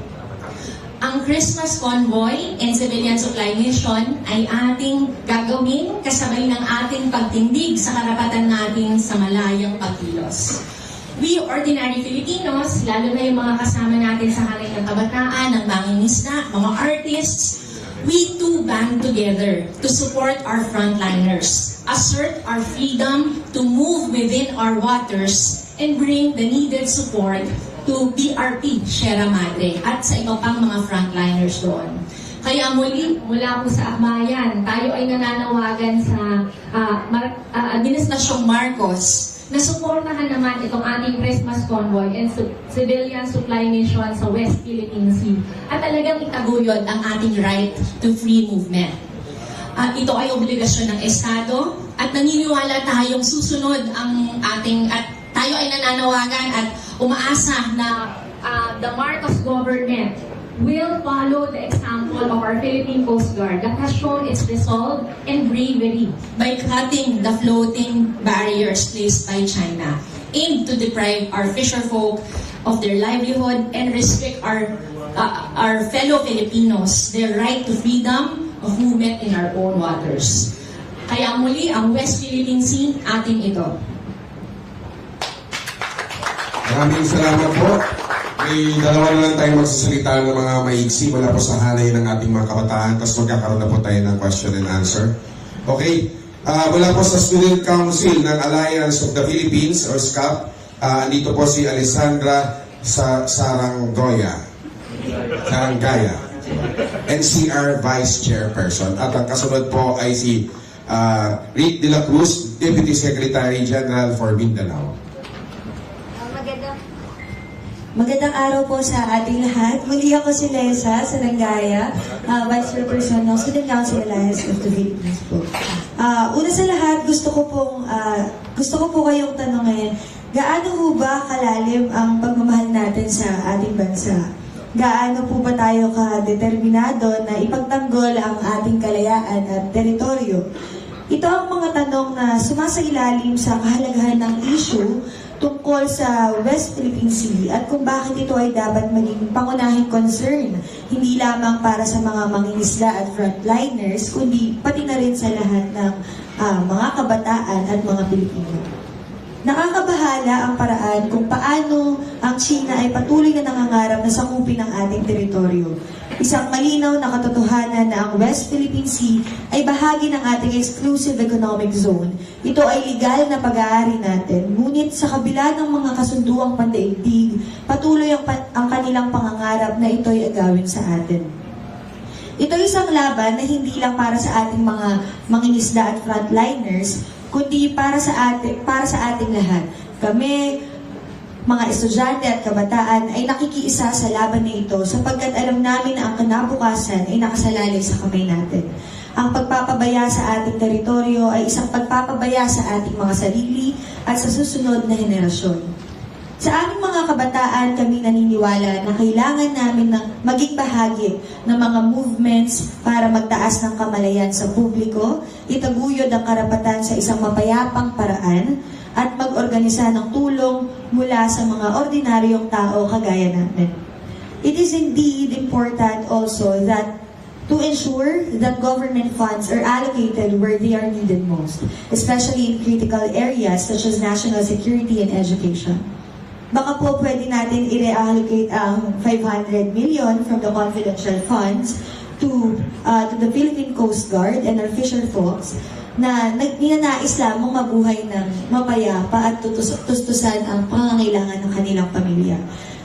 Ang Christmas Convoy and Civilian Supply Mission ay ating gagawin kasabay ng ating pagtindig sa karapatan natin sa malayang pagkilos. We ordinary Filipinos, lalo na yung mga kasama natin sa Hanay ng Kabataan, ng mangingisda, mga artists, we too band together to support our frontliners, assert our freedom to move within our waters, and bring the needed support to BRP Sierra Madre at sa iba pang mga frontliners doon. Kaya muli, mula po sa Akbayan, tayo ay nananawagan sa Administrasyong Marcos na suportahan naman itong ating Christmas Convoy and Civilian Supply Mission sa West Philippine Sea at talagang itaguyod ang ating right to free movement. Ito ay obligasyon ng Estado at naniniwala tayong susunod ang ating at tayo ay nananawagan at umaasa na the Marcos government will follow the example of our Philippine Coast Guard that has shown its resolve and bravery by cutting the floating barriers placed by China, aimed to deprive our fisherfolk of their livelihood and restrict our fellow Filipinos their right to freedom of movement in our own waters. Kaya muli, ang West Philippine Sea, ating ito. Maraming salamat po. May dalawa na lang tayong magsasalita ng mga maiksi mula po sa hanay ng ating mga kabataan, tapos magkakaroon na po tayo ng question and answer. Okay, mula po sa Student Council ng Alliance of the Philippines, or SCAP, andito po si Alessandra Sarangaya, NCR Vice Chairperson. At ang kasunod po ay si Rick de la Cruz, Deputy Secretary General for Mindanao. Magandang araw po sa ating lahat. Muli ako si Lesa Sarangaya, Vice Chairperson ng Student Council Alliance of the Philippines po. Una sa lahat, gusto ko po kayong tanongin, gaano po ba kalalim ang pagmamahal natin sa ating bansa? Gaano po ba tayo ka-determinado na ipagtanggol ang ating kalayaan at teritoryo? Ito ang mga tanong na sumasailalim sa kahalagahan ng issue tungkol sa West Philippine Sea at kung bakit ito ay dapat maging pangunahing concern, hindi lamang para sa mga mangingisda at frontliners, kundi pati na rin sa lahat ng mga kabataan at mga Pilipino. Nakakabahala ang paraan kung paano ang China ay patuloy na nangangarap na sakupin ang ating teritoryo. Isang malinaw na katotohanan na ang West Philippine Sea ay bahagi ng ating exclusive economic zone. Ito ay legal na pag-aari natin, ngunit sa kabila ng mga kasunduang pandaigdig, patuloy ang kanilang pangangarap na ito'y agawin sa atin. Ito ay isang laban na hindi lang para sa ating mga mangingisda at frontliners, kundi para sa ating lahat. Kami, mga estudyante at kabataan ay nakikiisa sa laban na ito sapagkat alam namin na ang kinabukasan ay nakasalalay sa kamay natin. Ang pagpapabaya sa ating teritoryo ay isang pagpapabaya sa ating mga sarili at sa susunod na henerasyon. Sa aming mga kabataan, kami naniniwala na kailangan namin ng maging bahagi ng mga movements para magtaas ng kamalayan sa publiko, itaguyod ang karapatan sa isang mapayapang paraan, at mag-organisa ng tulong mula sa mga ordinaryong tao kagaya namin. It is indeed important also that to ensure that government funds are allocated where they are needed most, especially in critical areas such as national security and education. Baka po pwede natin i-reallocate ang 500 million from the confidential funds to the Philippine Coast Guard and our fisher folks na ninanais lamang mabuhay ng mapayapa at tustusan ang pangangailangan ng kanilang pamilya.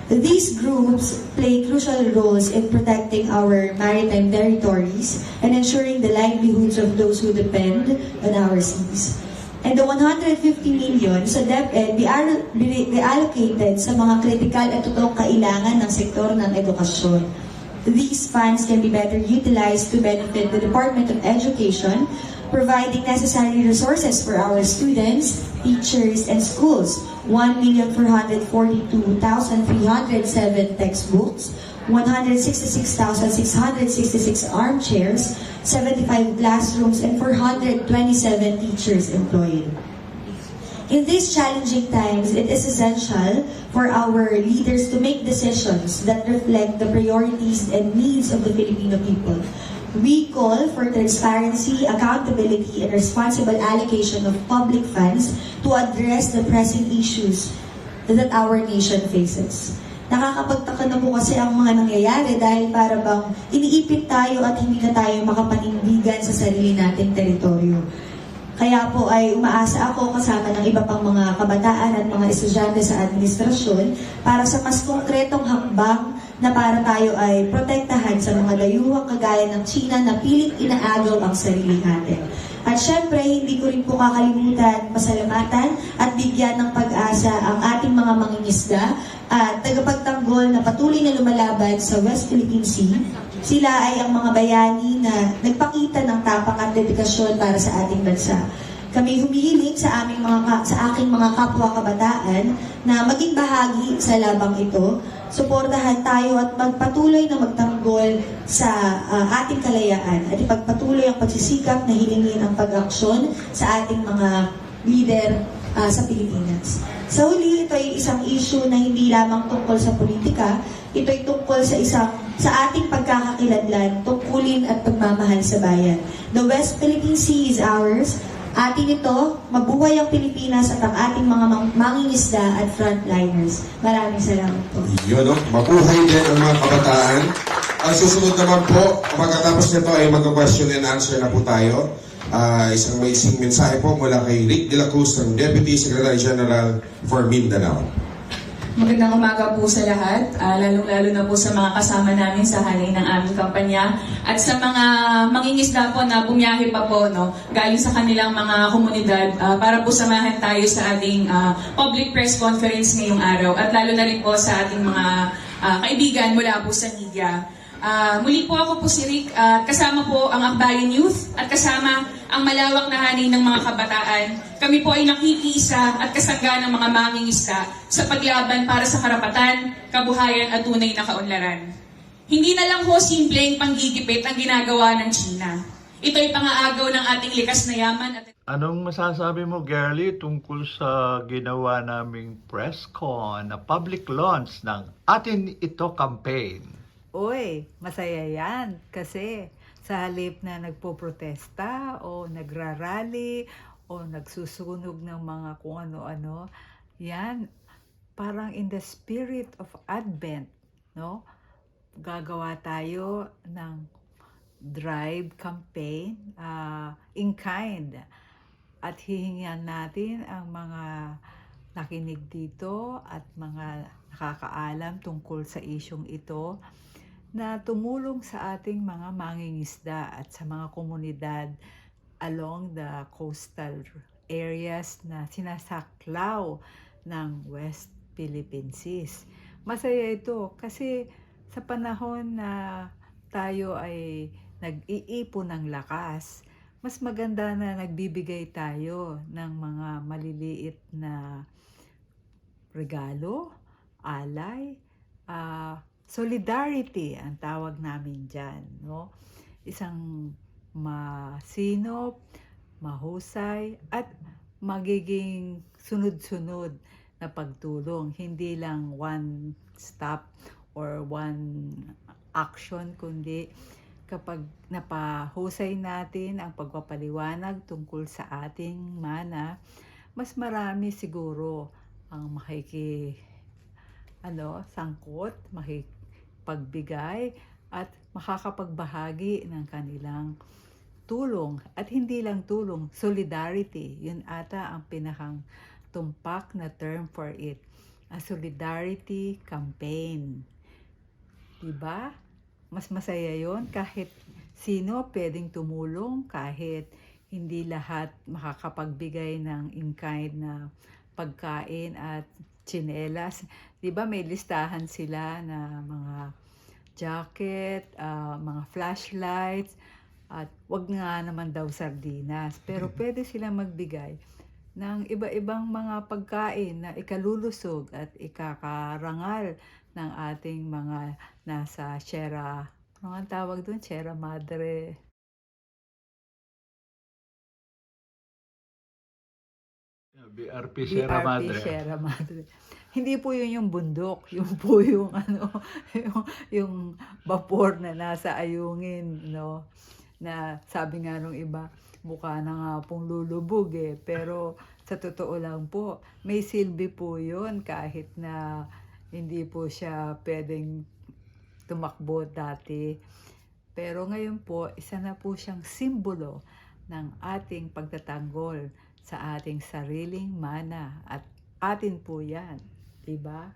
These groups play crucial roles in protecting our maritime territories and ensuring the livelihoods of those who depend on our seas. And the 150 million sa DepEd allocated sa mga kritikal at totoong kailangan ng sektor ng edukasyon. These funds can be better utilized to benefit the Department of Education, providing necessary resources for our students, teachers, and schools. 1,442,307 textbooks, 166,666 armchairs, 75 classrooms, and 427 teachers employed. In these challenging times, it is essential for our leaders to make decisions that reflect the priorities and needs of the Filipino people. We call for transparency, accountability, and responsible allocation of public funds to address the pressing issues that our nation faces. Nakakapagtaka na po kasi ang mga nangyayari dahil para bang iniipit tayo at hindi na tayo makapanindigan sa sarili nating teritoryo. Kaya po ay umaasa ako kasama ng iba pang mga kabataan at mga estudyante sa administrasyon para sa mas konkretong hakbang na para tayo ay protektahan sa mga dayuhang kagaya ng China na pilit inaagaw ang sarili natin. At syempre, hindi ko rin po kakalimutan pasalamatan at bigyan ng pag-asa ang ating mga mangingisda at tagapagtanggol na patuloy na lumalaban sa West Philippine Sea. Sila ay ang mga bayani na nagpakita ng tapang at dedikasyon para sa ating bansa. Kami humihiling sa aking mga kapwa kabataan na maging bahagi sa labang ito. Suportahan tayo at magpatuloy na magtanggol sa ating kalayaan at ipagpatuloy ang pagsisikap na hilingin ang pag-aksyon sa ating mga leader sa Pilipinas. Sa huli, ito ay isang issue na hindi lamang tungkol sa politika, ito ay tungkol sa ating pagkakakilanlan, tungkulin at pagmamahal sa bayan. The West Philippine Sea is ours. Atin ito, mabuhay ang Pilipinas at ang ating mga mangingisda at frontliners. Maraming salamat po. Yun, no? Mabuhay din ang mga kabataan. Ang susunod naman po, pagkatapos nito ay mag-question and answer na po tayo. Isang may mensahe po mula kay Rick de la Cruz, ng Deputy Secretary General for Mindanao. Magandang umaga po sa lahat, lalong-lalo na po sa mga kasama namin sa halay ng aming kampanya at sa mga mangingisda po na bumiyahe pa po galing sa kanilang mga komunidad para po samahan tayo sa ating public press conference ngayong araw at lalo na rin po sa ating mga kaibigan mula po sa media. Muli po ako po si Rick at kasama po ang Akbayan Youth at kasama ang malawak na hanay ng mga kabataan. Kami po ay nakikiisa at kasangga ng mga mangingisda sa paglaban para sa karapatan, kabuhayan at tunay na kaunlaran. Hindi na lang ho simpleng panggigipit ang ginagawa ng China. Ito ay pangaagaw ng ating likas na yaman at Anong masasabi mo, Girlie, tungkol sa ginawa naming press con na public launch ng Atin Ito campaign? Uy, masaya yan kasi sa halip na nagpoprotesta o nagrarally o nagsusunog ng mga kung ano-ano, yan, parang in the spirit of Advent, no? Gagawa tayo ng drive campaign in kind at hihingan natin ang mga nakinig dito at mga nakakaalam tungkol sa isyong ito na tumulong sa ating mga mangingisda at sa mga komunidad along the coastal areas na sinasaklaw ng West Philippine Seas. Masaya ito kasi sa panahon na tayo ay nag-iipon ng lakas, mas maganda na nagbibigay tayo ng mga maliliit na regalo, alay, solidarity ang tawag namin dyan, no? Isang masinop, mahusay, at magiging sunod-sunod na pagtulong. Hindi lang one stop or one action, kundi kapag napahusay natin ang pagpapaliwanag tungkol sa ating mana, mas marami siguro ang sangkot, pagbigay at makakapagbahagi ng kanilang tulong. At hindi lang tulong, solidarity. Yun ata ang pinakang tumpak na term for it. A solidarity campaign. Diba? Mas masaya yon kahit sino pwedeng tumulong, kahit hindi lahat makakapagbigay ng in-kind na pagkain at tsinelas. Diba may listahan sila na mga jacket, mga flashlights, at wag nga naman daw sardinas. Pero pwede sila magbigay ng iba-ibang mga pagkain na ikalulusog at ikakarangal ng ating mga nasa Sierra, ano ang tawag doon? Sierra Madre. BRP Sierra Madre. Sierra Madre. Hindi po yun yung bundok, yung po yung yung vapor na nasa ayungin, no? Na sabi nga nung iba, mukha na nga pong lulubog eh. Pero sa totoo lang po, may silbi po yun kahit na hindi po siya pwedeng tumakbo dati. Pero ngayon po, isa na po siyang simbolo ng ating pagtatanggol sa ating sariling mana. At atin po yan, diba?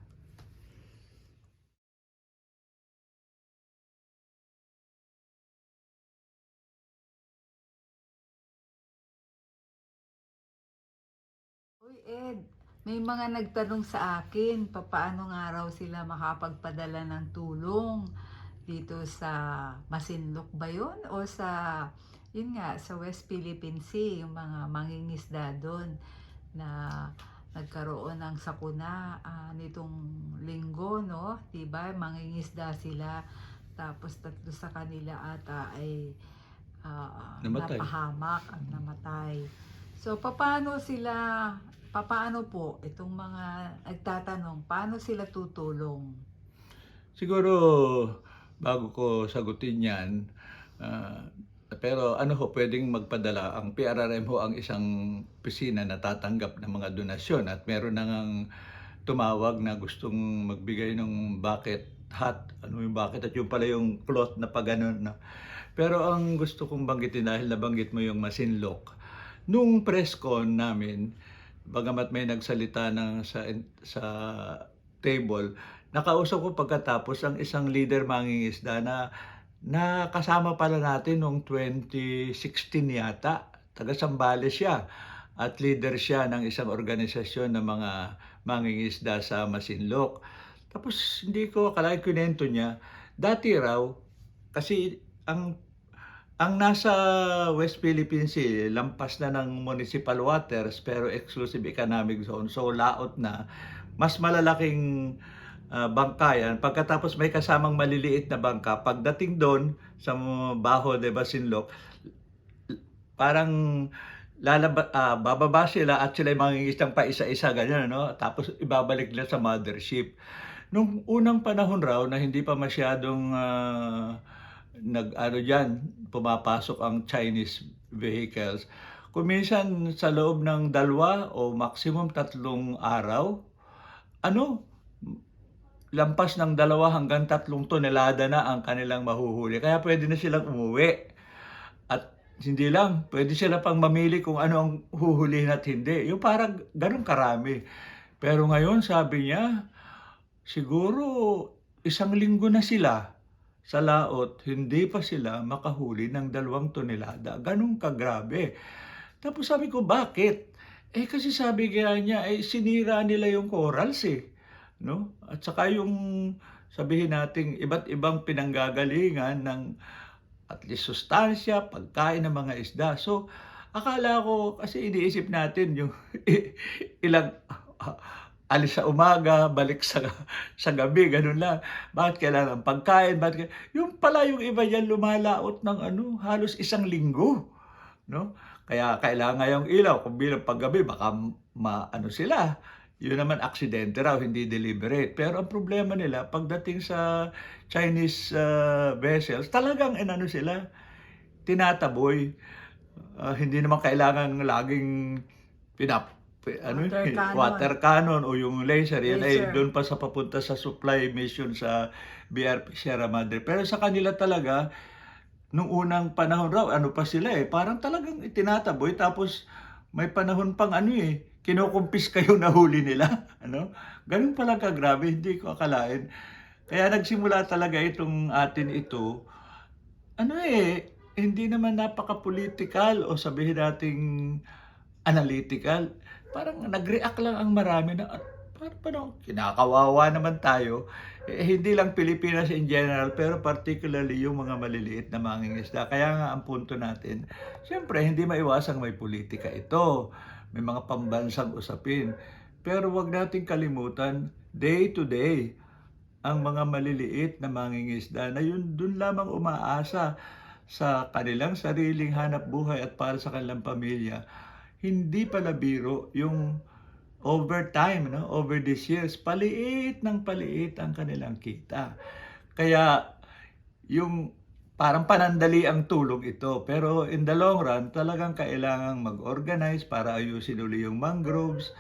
Uy, Ed, may mga nagtanong sa akin, paano nga raw sila makapagpadala ng tulong dito sa Masinloc ba yun? O sa, yun nga, sa West Philippine Sea, yung mga mangingisda doon na nagkaroon ng sakuna nitong linggo, no? Diba? Mangingisda sila, tapos tatlo sa kanila ata ay Namatay. napahamak at namatay. So, paano po itong mga nagtatanong, paano sila tutulong? Siguro, bago ko sagutin yan, pero ano ho, pwedeng magpadala. Ang PRRM ho ang isang opisina na tatanggap ng mga donasyon at meron nang tumawag na gustong magbigay ng bucket hat. Ano yung bucket? At yung pala yung cloth na pagano'n. No? Pero ang gusto kong banggitin dahil nabanggit mo yung Masinloc, nung press con namin, bagamat may nagsalita sa table, nakausap ko pagkatapos ang isang leader mangingisda na kasama pala natin noong 2016 yata. Taga Sambales siya at leader siya ng isang organisasyon ng mga mangingisda sa Masinloc. Tapos hindi ko akalain kwento niya, dati raw, kasi ang nasa West Philippine Sea, lampas na ng municipal waters pero exclusive economic zone. So laot na, mas malalaking bangkayan. Pagkatapos may kasamang maliliit na bangka. Pagdating doon sa Baho de Masinloc, parang bababa sila at sila mangingisdang pa isa-isa ganyan, no? Tapos ibabalik nila sa mothership. Nung unang panahon raw na hindi pa masyadong pumapasok ang Chinese vehicles. Kung minsan sa loob ng 2 o maximum 3 araw, lampas ng 2 hanggang 3 tonelada na ang kanilang mahuhuli. Kaya pwede na silang umuwi. At hindi lang, pwede sila pang mamili kung ano ang huhulihin at hindi. Yung parang ganun karami. Pero ngayon sabi niya, siguro 1 linggo na sila sa laot, hindi pa sila makahuli ng 2 tonelada. Ganun kagrabe. Tapos sabi ko, bakit? Kasi sabi kaya niya, sinira nila yung corals no? At saka yung sabihin nating iba't ibang pinanggagalingan ng at least sustansya, pagkain ng mga isda. So, akala ko, kasi iniisip natin yung ilang alis sa umaga, balik sa gabi, ganun lang. Bakit kailangan pagkain? Yung pala yung iba yan lumalaot ng halos 1 linggo. No? Kaya kailangan yung ilaw. Kung bilang paggabi, baka sila. Yun naman aksidente raw, hindi deliberate. Pero ang problema nila, pagdating sa Chinese vessels, talagang sila, tinataboy. Hindi naman kailangan laging water cannon o yung laser. Yan ay doon pa sa papunta sa supply mission sa BRP Sierra Madre. Pero sa kanila talaga, nung unang panahon raw, pa sila parang talagang itinataboy. Tapos may panahon pang kinukumpis kayo nahuli nila. Ganun pala kagrabe, hindi ko akalain. Kaya nagsimula talaga itong atin ito, hindi naman napaka-political o sabihin nating analytical. Parang nag-react lang ang marami na parang kinakawawa naman tayo. Hindi lang Pilipinas in general, pero particularly yung mga maliliit na mangingisda. Kaya nga ang punto natin, siyempre hindi maiwasang may politika ito. May mga pambansang usapin. Pero wag nating kalimutan, day to day, ang mga maliliit na mangingisda na yun dun lamang umaasa sa kanilang sariling hanap buhay at para sa kanilang pamilya. hindi pala biro yung over time, no? Over these years, paliit ng paliit ang kanilang kita. Kaya yung parang panandali ang tulong ito. Pero in the long run, talagang kailangang mag-organize para ayusin uli yung mangroves.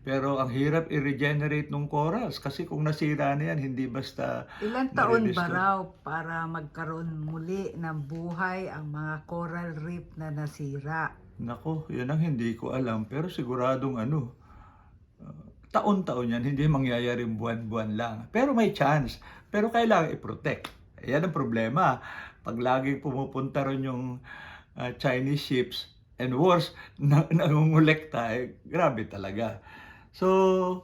Pero ang hirap i-regenerate ng corals kasi kung nasira na yan, hindi basta Ilang taon ba ma-restore. raw para magkaroon muli ng buhay ang mga coral reef na nasira? Nako, yan ang hindi ko alam. Pero siguradong taon-taon yan, hindi mangyayaring buwan-buwan lang. Pero may chance. Pero kailangan i-protect. Yan ang problema. Pag laging pumupunta ron yung Chinese ships, and worse, nangungulekta, grabe talaga. So,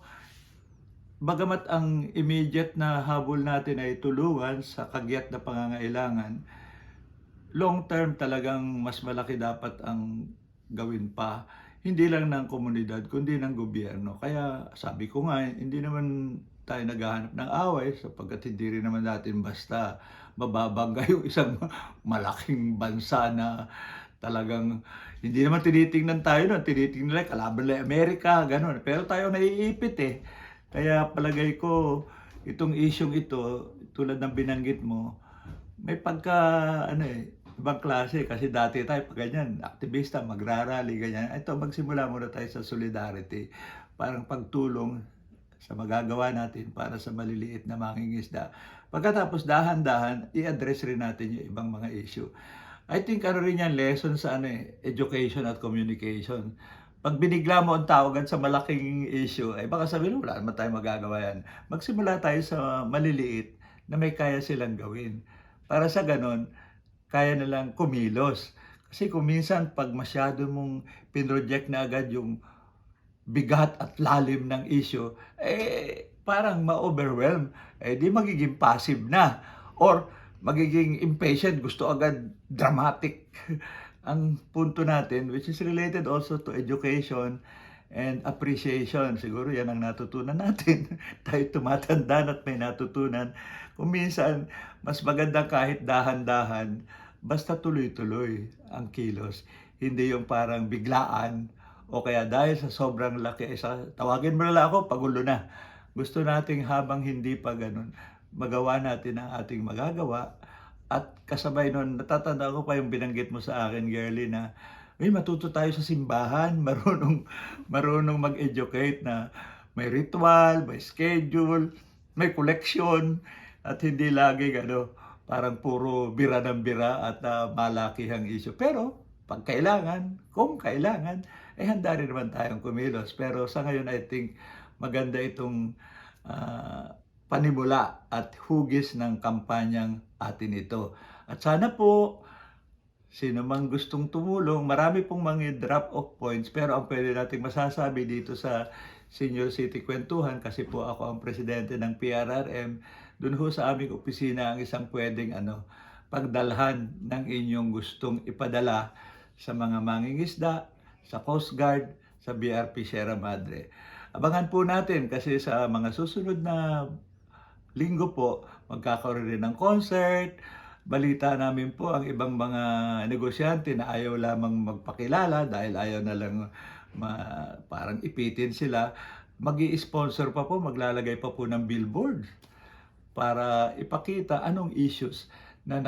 bagamat ang immediate na habol natin ay tulungan sa kagyat na pangangailangan, long term talagang mas malaki dapat ang gawin pa. Hindi lang ng komunidad, kundi ng gobyerno. Kaya sabi ko nga, hindi naman tayo naghahanap ng away sapagkat hindi rin naman natin basta mababangga yung isang malaking bansa na talagang hindi naman tinitingnan tayo nun. Tinitingnan nila, kalaban nila Amerika, gano'n. Pero tayo naiipit eh. Kaya palagay ko, itong isyong ito, tulad ng binanggit mo, may pagka, ibang klase. Kasi dati tayo, pag ganyan, aktivista, magrarally, ganyan. Ito, magsimula muna tayo sa solidarity. Parang pagtulong sa magagawa natin para sa maliliit na mangingisda. Pagkatapos, dahan-dahan, i-address rin natin yung ibang mga issue. I think rin yan lesson sa education at communication. Pag binigla mo ang tawagan sa malaking issue, baka sabihin, wala naman tayo magagawa yan. Magsimula tayo sa maliliit na may kaya silang gawin. Para sa ganon, kaya nilang kumilos. Kasi kung minsan, pag masyado mong pinroject na agad yung bigat at lalim ng issue, parang ma-overwhelm. Di magiging passive na. Or magiging impatient, gusto agad dramatic. Ang punto natin, which is related also to education and appreciation. Siguro yan ang natutunan natin. Tayo tumatanda at may natutunan. Kung minsan, mas maganda kahit dahan-dahan, basta tuloy-tuloy ang kilos. Hindi yung parang biglaan o kaya dahil sa sobrang laki, tawagin mo na lang ako, pagulo na. Gusto nating habang hindi pa ganun, magawa natin ang ating magagawa. At kasabay nun, natatanda ko pa yung binanggit mo sa akin, girlie, na matuto tayo sa simbahan, marunong mag-educate na may ritual, may schedule, may collection, at hindi lagi parang puro bira ng bira at malakihang issue. Pero pag kailangan, kung kailangan, handa rin naman tayong kumilos. Pero sa ngayon, I think maganda itong panimula at hugis ng kampanyang atin ito. At sana po, sino mang gustong tumulong, marami pong mga drop-off points, pero ang pwede nating masasabi dito sa Senior City Kwentuhan, kasi po ako ang presidente ng PRRM, dun ho sa aming opisina ang isang pwedeng pagdalhan ng inyong gustong ipadala sa mga mangingisda, sa Coast Guard, sa BRP Sierra Madre. Abangan po natin kasi sa mga susunod na linggo po, magkakaroon rin ng concert. Balita namin po ang ibang mga negosyante na ayaw lamang magpakilala dahil ayaw na lang parang ipitin sila. Mag-i-sponsor pa po, maglalagay pa po ng billboard para ipakita anong issues na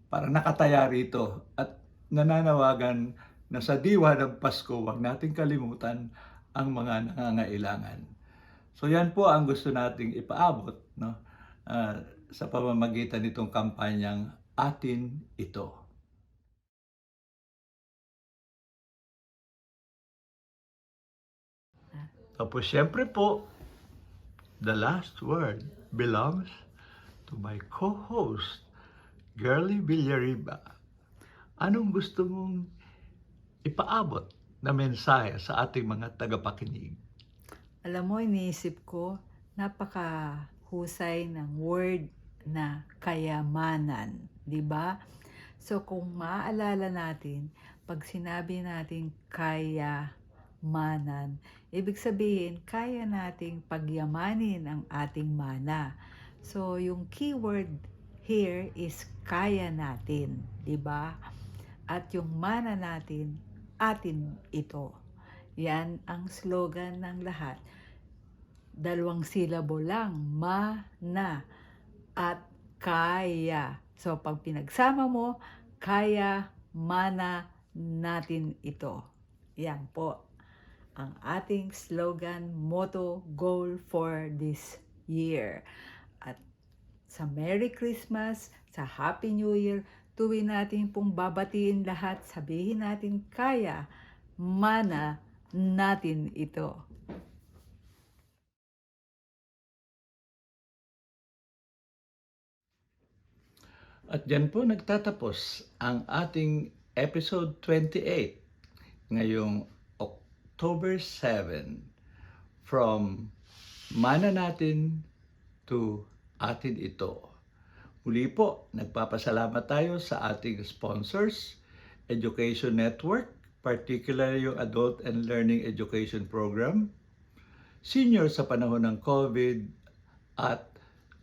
parang nakataya rito. At nananawagan na sa diwa ng Pasko, wag nating kalimutan ang mga nangangailangan. So yan po ang gusto nating ipaabot sa pamamagitan nitong kampanyang Atin Ito. Tapos syempre po, the last word belongs to my co-host, Girlie Villariba. Anong gusto mong ipaabot na mensahe sa ating mga tagapakinig? Alam mo, iniisip ko, napakahusay ng word na kayamanan, di ba? So kung maaalala natin, pag sinabi natin kayamanan, ibig sabihin, kaya nating pagyamanin ang ating mana. So yung keyword here is kaya natin, di ba? At yung mana natin atin ito. Yan ang slogan ng lahat. 2 silabo lang, mana at kaya. So pag pinagsama mo, kaya, mana natin ito. Yan po ang ating slogan, motto, goal for this year. At sa Merry Christmas, sa Happy New Year, tuwin natin pong babatiin lahat, sabihin natin kaya, mana natin ito. At dyan po nagtatapos ang ating episode 28 ngayong October 7 from mana natin to atin ito. Muli po, nagpapasalamat tayo sa ating sponsors, Education Network, particularly yung Adult and Learning Education Program, Senior sa panahon ng COVID, at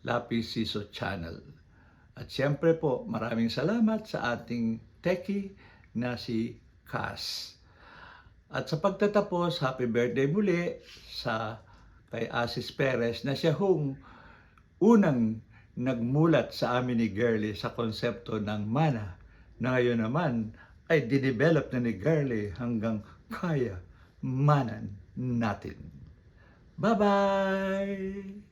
Lapis Siso Channel. At siyempre po, maraming salamat sa ating techie na si Cass. At sa pagtatapos, happy birthday muli sa kay Asis Perez na siya hong unang nagmulat sa amin ni Girlie sa konsepto ng mana na ngayon naman ay dinevelop na ni Girlie hanggang kaya manan natin. Bye-bye!